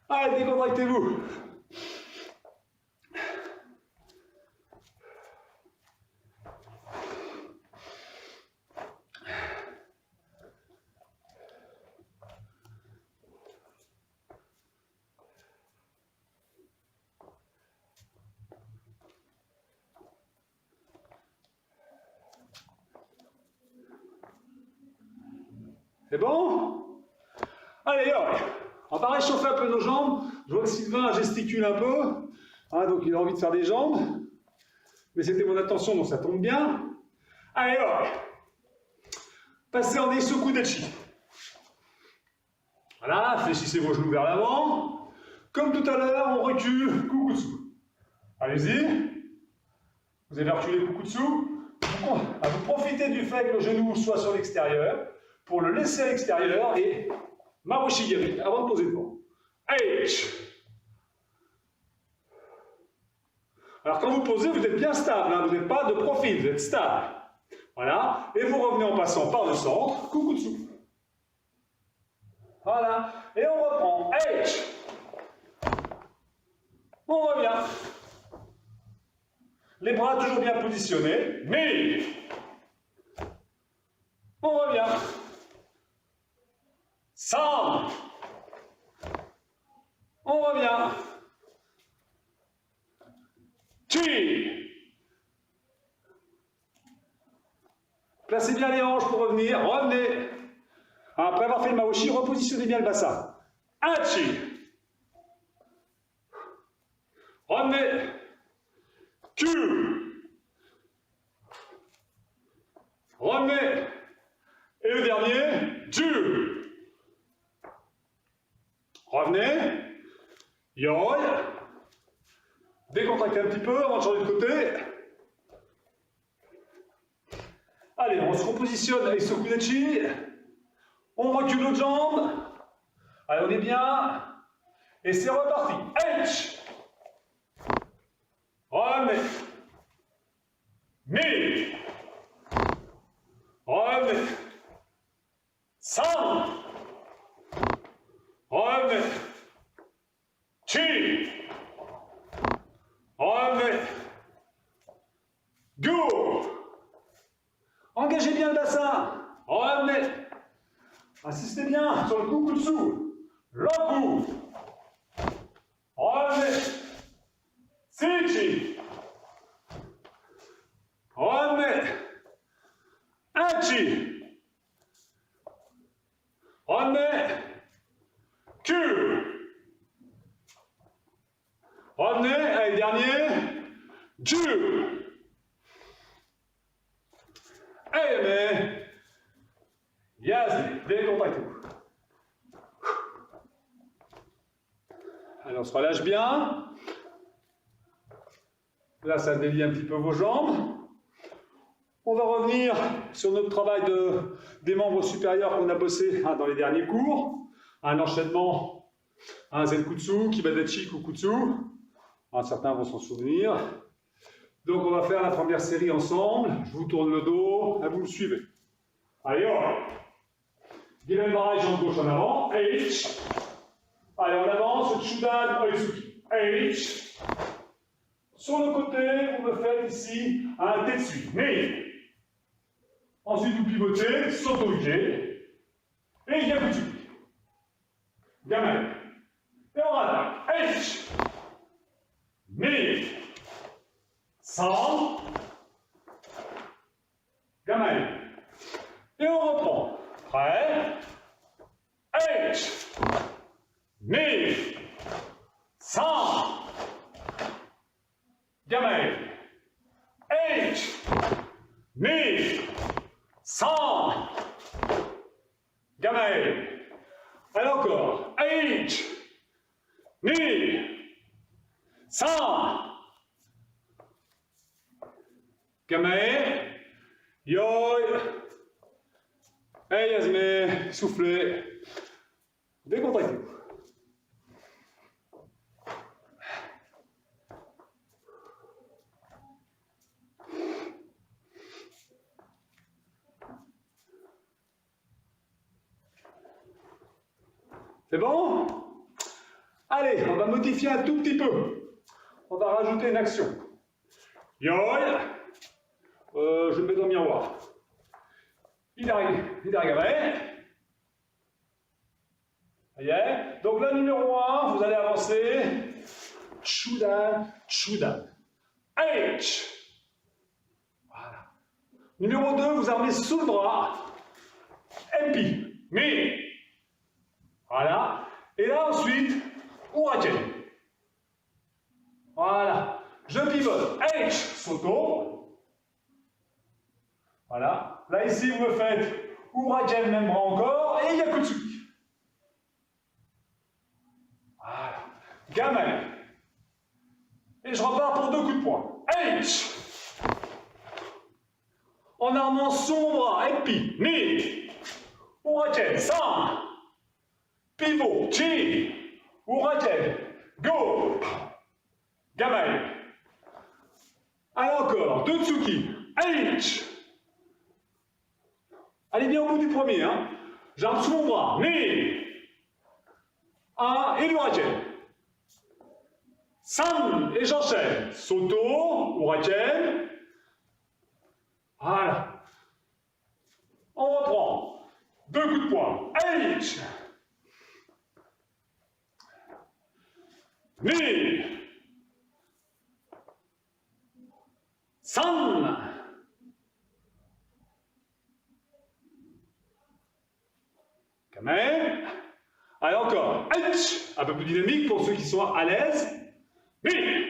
[SPEAKER 1] allez, décontractez-vous. C'est bon? Allez, hop. On va réchauffer un peu nos jambes. Je vois que Sylvain gesticule un peu. Hein, donc il a envie de faire des jambes. Mais c'était mon attention, donc ça tombe bien. Allez, hop. Passez en Eisoku Dechi. Voilà, fléchissez vos genoux vers l'avant. Comme tout à l'heure, on recule, Kukutsu. Allez-y. Vous avez reculé Kukutsu. Vous profitez du fait que le genou soit sur l'extérieur pour le laisser à l'extérieur et Marushigiri avant de poser devant. Allez. Alors quand vous posez, vous êtes bien stable, hein, vous n'êtes pas de profil, vous êtes stable. Voilà, et vous revenez en passant par le centre, Kukutsu. Voilà, et on reprend. H. On revient. Les bras toujours bien positionnés, mais on revient. Sam. On revient. Chi. Placez bien les hanches pour revenir. Revenez. Après avoir fait le maoshi, repositionnez bien le bassin. Hachi. Revenez. Q. Revenez. Et le dernier, Ju. Revenez. Yoi. Décontractez un petit peu avant de changer de côté. Allez, on se repositionne avec ce Sokudachi. On recule l'autre jambe. Allez, on est bien. Et c'est reparti. H. Revenez. Mi. Revenez. San. Revenez. Chi. Revenez. Go. Engagez bien le bassin. Revenez. Insistez bien sur le coup dessous. Le coup. Revenez. Sichi. Revenez. Hachi. Revenez. Q. Revenez. Allez, dernier. Ju. Allez, mais. Yes, décontractez. Allez, on se relâche bien. Là, ça délie un petit peu vos jambes. On va revenir sur notre travail des membres supérieurs qu'on a bossé dans les derniers cours. Un enchaînement, un Zenkutsu, Kibadachi, Kukutsu. Certains vont s'en souvenir. Donc, on va faire la première série ensemble. Je vous tourne le dos, vous me suivez. Allez, hop. Given Barai, jambe gauche en avant. H. Allez, on avance. Chudan, Oitsuki. H. Sur le côté, vous me faites ici un Tetsu. Mais. Ensuite, vous pivotez, Soto-Ike. Et Yakutsuki. Gamen. Et on attaque. H. Mais. San. Gamen. Et on reprend. Prêt. H. Mais. San. Gamen. H. Mais. San. Gamen. Allez encore. H. Mais. San. Gamen. Yoi. Hey Yasmé, soufflez. Décontractez. C'est bon? Allez, on va modifier un tout petit peu. On va rajouter une action. Yoi. Je me mets dans le miroir. Hidarigame. Ça y est. Donc là, numéro 1, vous allez avancer. Chudan, Chudan. H. Voilà. Numéro 2, vous armez sous le bras. Epi. Mi. Voilà. Et là, ensuite, Uraken. Voilà. Je pivote. H. Soto. Voilà. Là, ici, vous me faites Uraken, même bras encore, et Yakutsuki. Voilà. Gamen. Et je repars pour 2 coups de poing. H. En armant son bras, Epi, Mi. Uraken, San. Pivot, Chi. Uraken. Go. Gamen. Allez encore. 2 Tsuki. H. Allez bien au bout du premier, hein. J'arme sous mon bras. Mi. 1 et l'Uraken. San et j'enchaîne. Soto, Uraken. Voilà. On reprend. 2 coups de poing. H. Mi. San. Quand même. Allez, encore. Aïe. Un peu plus dynamique pour ceux qui sont à l'aise. Mais.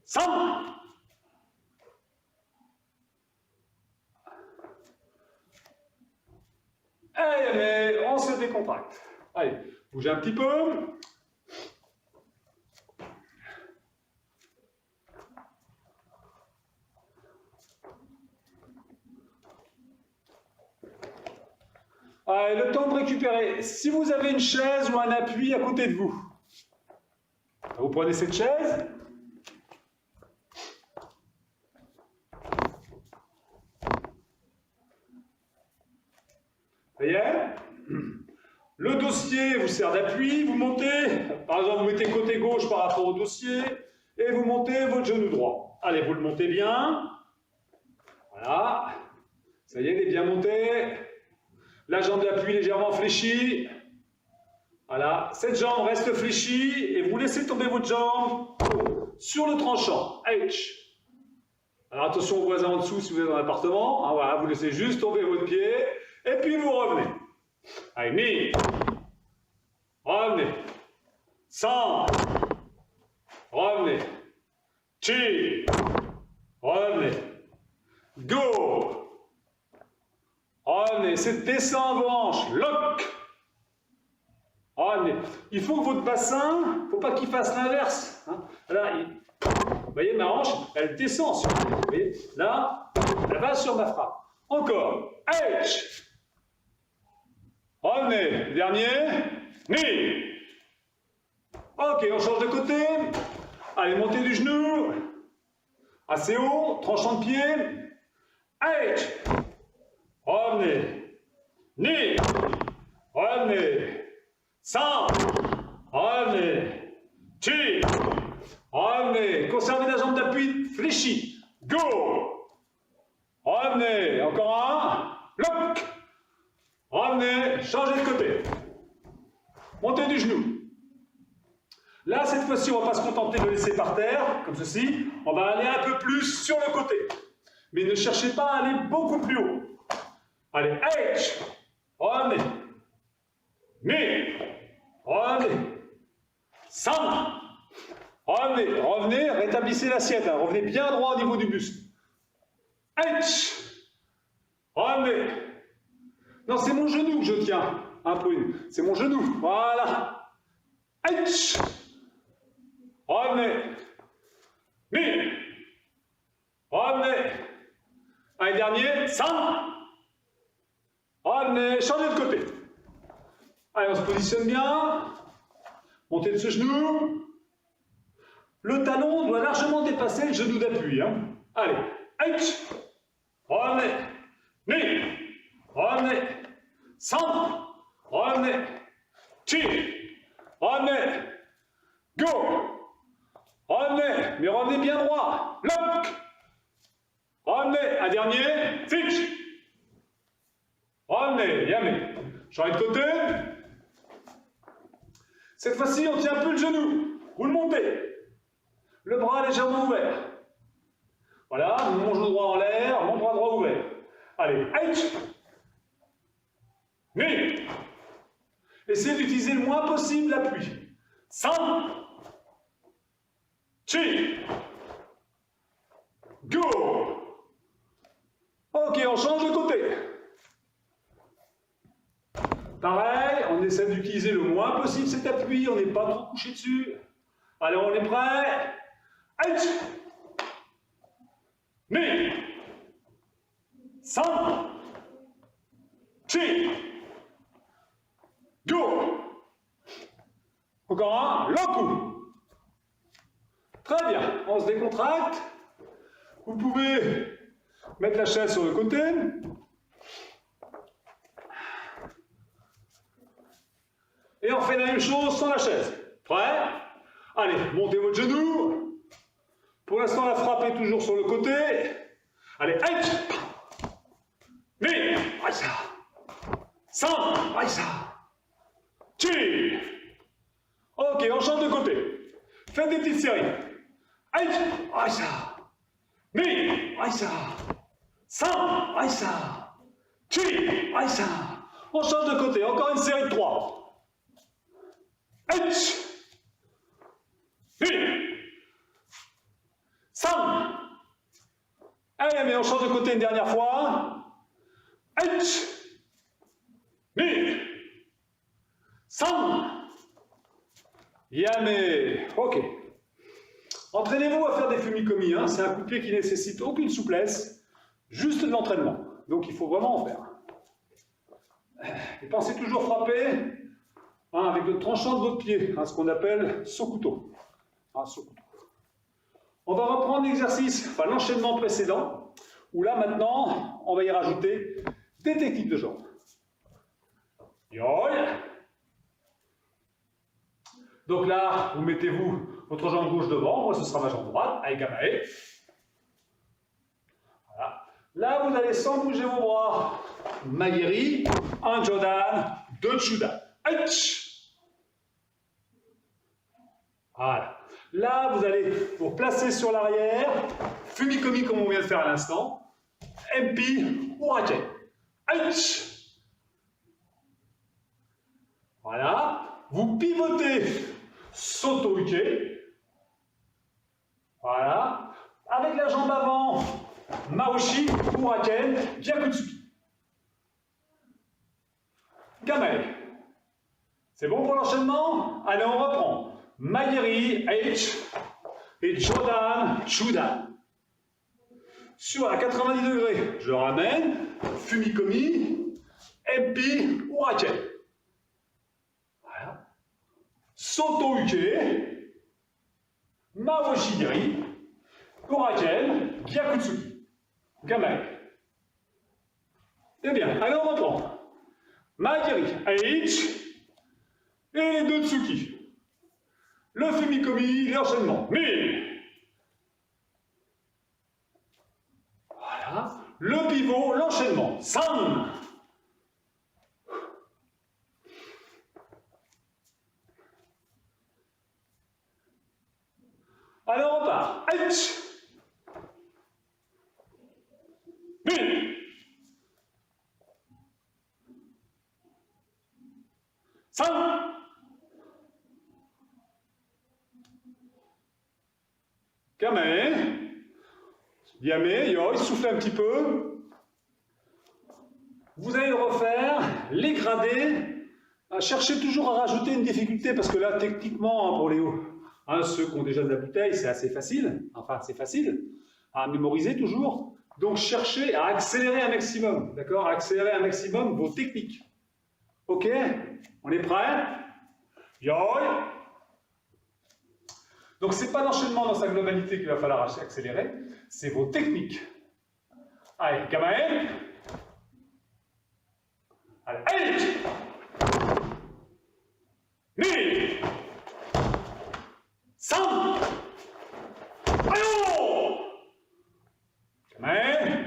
[SPEAKER 1] 100. Allez, mais on se décontracte. Allez, bougez un petit peu. Allez, le temps de récupérer. Si vous avez une chaise ou un appui à côté de vous, vous prenez cette chaise. Ça y est. Le dossier vous sert d'appui, vous montez, par exemple vous mettez côté gauche par rapport au dossier, et vous montez votre genou droit. Allez, vous le montez bien. Voilà. Ça y est, il est bien monté. La jambe d'appui légèrement fléchie. Voilà. Cette jambe reste fléchie, et vous laissez tomber votre jambe sur le tranchant. H. Alors attention aux voisins en dessous si vous êtes dans l'appartement. Ah, voilà, vous laissez juste tomber votre pied, et puis vous revenez. Allez, mi. Revenez. 100. Revenez. Chi. Revenez. Go. Revenez. C'est descendre vos hanches. Lock. Revenez. Il faut que votre bassin, il ne faut pas qu'il fasse l'inverse. Hein. Là, vous voyez, ma hanche, elle descend sur moi. Vous voyez, là, elle va sur ma frappe. Encore. H. Revenez. Dernier. Ni. Ok, on change de côté. Allez, montez du genou. Assez haut. Tranchant de pied. H. Revenez. Ni. Revenez. 100. Revenez. Chi. Revenez. Conservez la jambe d'appui fléchie. Go. Revenez. Encore un. Lock. Revenez. Changez de côté. Montez du genou. Là, cette fois-ci, on ne va pas se contenter de le laisser par terre, comme ceci. On va aller un peu plus sur le côté. Mais ne cherchez pas à aller beaucoup plus haut. Allez, H. Revenez. Mi. Revenez. 100. Revenez. Revenez. Rétablissez l'assiette. Hein. Revenez bien droit au niveau du buste. H. Revenez. Non, c'est mon genou que je tiens. Un peu. C'est mon genou. Voilà. H. Revenez. Mi. Revenez. Allez, dernier. 100. Revenez. Changez de côté. Allez, on se positionne bien. Montez de ce genou. Le talon doit largement dépasser le genou d'appui. Hein. Allez. H. Revenez. Mi. Revenez. 100. Revenez. Chi. Revenez. Go. Revenez. Mais revenez bien droit. Lock. Revenez. Un dernier. Fiche. Revenez. Yamé. Change de côté. Cette fois-ci, on tient un peu le genou. Vous le montez. Le bras légèrement ouvert. Voilà. Mon genou droit en l'air. Mon bras droit ouvert. Allez. H. Mi. Essayez d'utiliser le moins possible l'appui. 100. Chi. Go. Ok, on change de côté. Pareil, on essaie d'utiliser le moins possible cet appui, on n'est pas trop couché dessus. Allez, on est prêt. H. Mi. 100. Chi. Go. Encore un. Loku. Très bien. On se décontracte. Vous pouvez mettre la chaise sur le côté. Et on fait la même chose sans la chaise. Prêt? Allez, montez votre genou. Pour l'instant, la frappe est toujours sur le côté. Allez, H. Mi. Aïssa. 100. Aïssa. Chi. Ok, on change de côté. Faites des petites séries. H. Aïssa. Mi. Aïssa. 100. Aïssa. Chi. Aïe ça. On change de côté. Encore une série de 3. H. 1. 5. Allez, mais on change de côté une dernière fois. H. 2. 5. Yamé. Ok. Entraînez-vous à faire des fumikomi. Hein. C'est un coup de pied qui nécessite aucune souplesse, juste de l'entraînement. Donc il faut vraiment en faire. Et pensez toujours frapper avec le tranchant de votre pied, ce qu'on appelle sokuto. Sokuto. On va reprendre l'exercice, l'enchaînement précédent, où là maintenant, on va y rajouter des techniques de jambes. Yoi. Donc là, vous mettez-vous votre jambe gauche devant, moi ce sera ma jambe droite, avec Gamae. Voilà. Là, vous allez sans bouger vos bras. Maigiri, un Jodan, 2 Chudan. Voilà. Là, vous allez vous placer sur l'arrière, fumikomi comme on vient de faire à l'instant, MP, Urake. Voilà. Vous pivotez, Soto Uke. Voilà. Avec la jambe avant, Maoshi, Uraken, Gyakutsuki. Gamae. C'est bon pour l'enchaînement? Allez, on reprend. Maigiri, H, et Jodan, Chudan. Sur la 90 degrés, je ramène, fumikomi, MP, Uraken. Voilà. Soto Uke, Maoshi-giri, Uraken, Gyakutsuki. Gamae. Eh bien, allez, on reprend. Maigiri, H, et les 2 Tsuki. Le fumikomi, l'enchaînement. Mais voilà. Le pivot, l'enchaînement. San. Alors on part. H. Mais San. Kame, Yame, Yoi, soufflez un petit peu. Vous allez refaire les gradés. Cherchez toujours à rajouter une difficulté parce que là, techniquement, pour les ceux qui ont déjà de la bouteille, c'est assez facile. Enfin, c'est facile à mémoriser toujours. Donc, cherchez à accélérer un maximum. D'accord? À accélérer un maximum vos techniques. Ok? On est prêt? Yoi. Donc, ce n'est pas l'enchaînement dans sa globalité qu'il va falloir accélérer, c'est vos techniques. Allez, Kamae. Allez, allez. Ni. San. Allons. Kamae.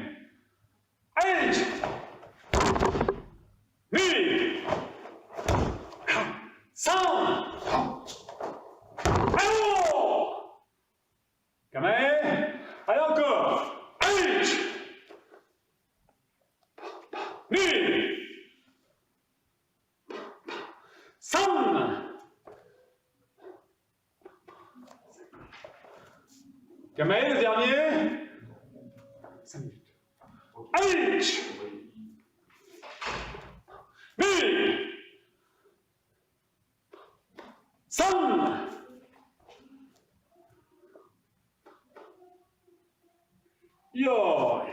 [SPEAKER 1] Allez. Ni. San. Kamae. Allez encore. Allez. Ni. San. Kamae, le dernier. 5 minutes. Allez. Ni. San. Yo.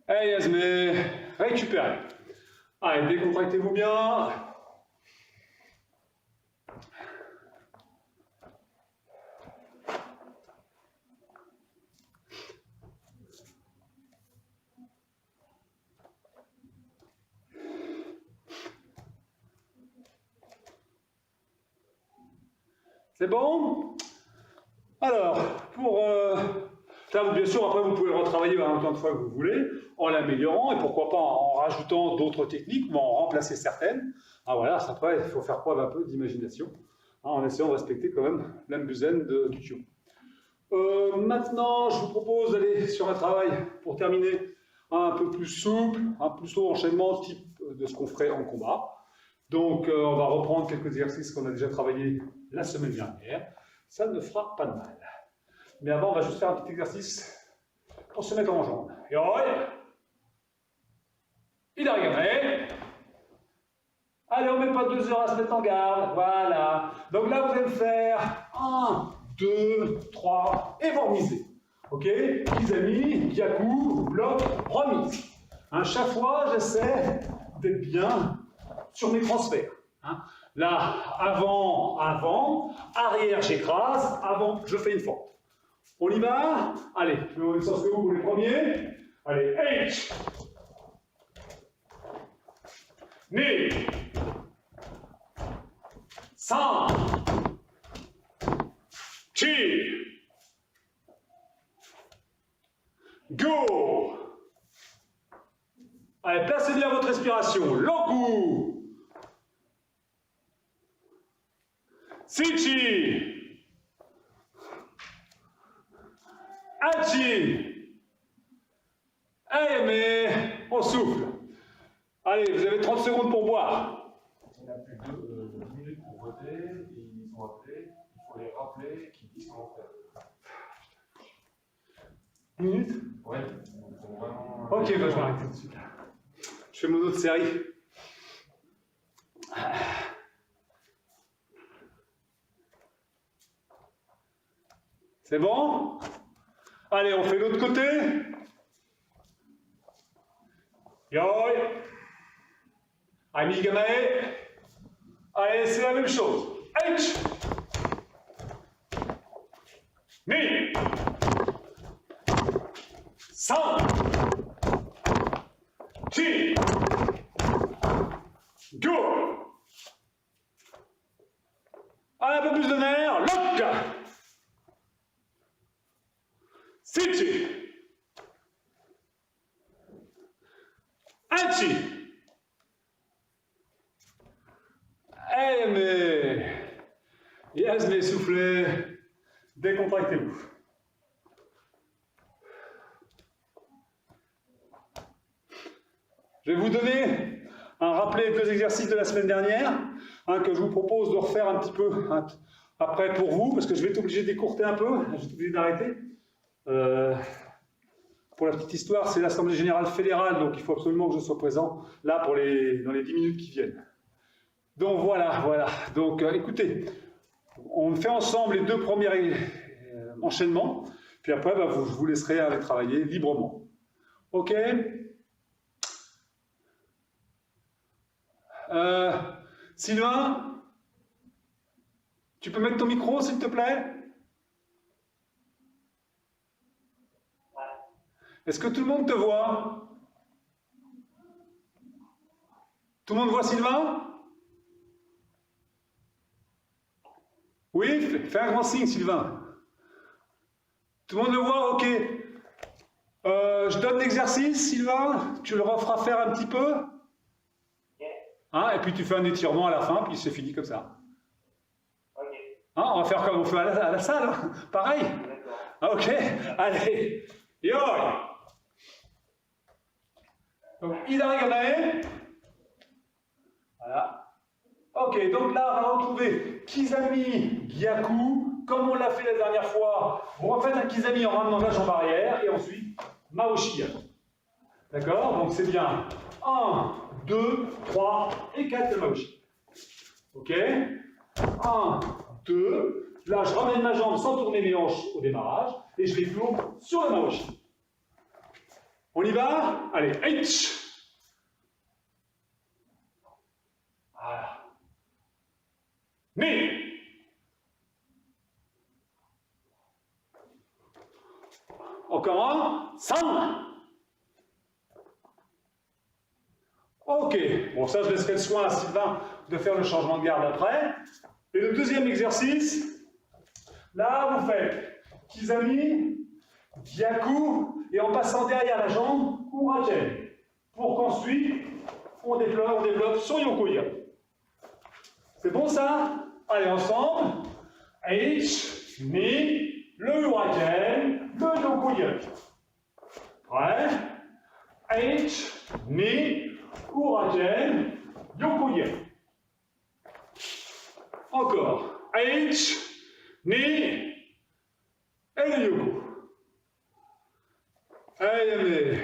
[SPEAKER 1] Allez, Yasmé, récupérez. Allez, décontractez-vous bien. C'est bon? Alors, pour... ça, bien sûr, après, vous pouvez le retravailler autant de fois que vous voulez, en l'améliorant, et pourquoi pas en rajoutant d'autres techniques, ou en remplacer certaines. Voilà, après, il faut faire preuve un peu d'imagination, en essayant de respecter quand même l'ambuzen du Kyo. Maintenant, je vous propose d'aller sur un travail, pour terminer, un peu plus souple, un plutôt enchaînement type de ce qu'on ferait en combat. Donc, on va reprendre quelques exercices qu'on a déjà travaillé la semaine dernière. Ça ne fera pas de mal. Mais avant, on va juste faire un petit exercice pour se mettre en jambe. Yoi. Idarigame. Allez, on ne met pas 2 heures à se mettre en garde. Voilà. Donc là, vous allez me faire 1, 2, 3 et vous remisez. Ok? Kizami, Gyaku, bloc, remise. Hein, chaque fois, j'essaie d'être bien sur mes transferts. Hein. Là, avant, arrière, j'écrase, avant, je fais une fente. On y va? Allez, je vais vous sortir pour les premiers. Allez, H. Ni. San. Chi. Go. Allez, placez bien votre respiration. Loku. Sichi. Hachi. Allez, mais on souffle. Allez, vous avez 30 secondes pour boire.
[SPEAKER 3] On a plus de 2 minutes pour voter, ils sont appelés, il faut les rappeler qu'ils disent comment faire.
[SPEAKER 1] 1 minute?
[SPEAKER 3] Ouais, ils sont vraiment...
[SPEAKER 1] Ok, bah, je vais arrêter tout de suite. Je fais mon autre série. C'est bon? Allez, on fait l'autre côté. Yoi. Amigamae. Allez, c'est la même chose. H. Mi. San. Chi. Go. Allez, un peu plus de nerfs. Lock. Sichi. Hachi. Eh mais... Yes, mais soufflez. Décontractez-vous. Je vais vous donner un rappelé de 2 exercices de la semaine dernière, que je vous propose de refaire un petit peu après pour vous, parce que je vais être obligé d'écourter un peu, je vais être obligé d'arrêter. Pour la petite histoire, c'est l'Assemblée Générale Fédérale, donc il faut absolument que je sois présent là dans les 10 minutes qui viennent. Donc voilà. Donc écoutez, on fait ensemble les 2 premiers enchaînements, puis après, je vous laisserai aller travailler librement. Ok? Sylvain, tu peux mettre ton micro, s'il te plaît? Est-ce que tout le monde te voit? Tout le monde voit Sylvain? Oui, fais un grand signe, Sylvain. Tout le monde le voit? Ok. Je donne l'exercice, Sylvain. Tu le referas faire un petit peu. Hein, et puis tu fais un étirement à la fin, puis c'est fini comme ça. Hein, on va faire comme on fait à la salle. Hein. Pareil. Ah, ok. Allez. Yo. Donc, Idarigame. Voilà. Ok, donc là, on va retrouver Kizami, Gyaku, comme on l'a fait la dernière fois. Vous refaites un Kizami en ramenant la jambe arrière, et ensuite, Maoshi. D'accord? Donc c'est bien 1, 2, 3 et 4 de Maoshi. Ok? 1, 2. Là, je ramène ma jambe sans tourner mes hanches au démarrage, et je les plombe sur le Maoshi. On y va? Allez, H. Voilà. Mi. Encore un. San. Ok. Bon, ça, je laisserai le soin à Sylvain de faire le changement de garde après. Et le deuxième exercice, là, vous faites Kizami, Gyaku, et en passant derrière la jambe, Uraken. Pour qu'ensuite, on développe sur Yokoya. C'est bon ça? Allez, ensemble. H, Ni, le Uraken, le Yokoya. Ouais. H, ni, uragen, yokoye. Encore. H, ni, et le yoko. Allez, mais...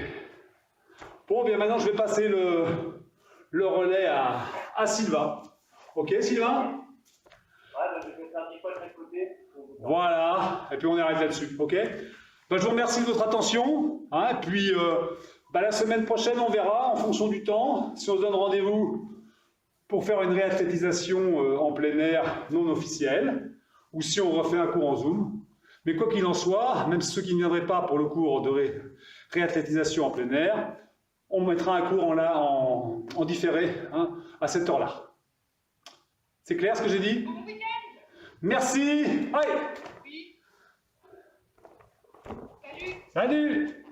[SPEAKER 1] Bon, bien maintenant je vais passer le relais à Sylvain. Ok, Sylvain?
[SPEAKER 4] Ouais, donc je vais faire 10 fois de chaque côté.
[SPEAKER 1] Voilà, et puis on arrête là-dessus, ok? Donc, je vous remercie de votre attention, hein, et puis la semaine prochaine on verra, en fonction du temps, si on se donne rendez-vous pour faire une réathlétisation en plein air non officielle, ou si on refait un cours en Zoom. Mais quoi qu'il en soit, même ceux qui ne viendraient pas pour le cours de réathlétisation en plein air, on mettra un cours en différé, hein, à cette heure-là. C'est clair ce que j'ai dit?
[SPEAKER 2] Bon week-end.
[SPEAKER 1] Merci. Allez.
[SPEAKER 2] Oui. Salut.
[SPEAKER 1] Salut.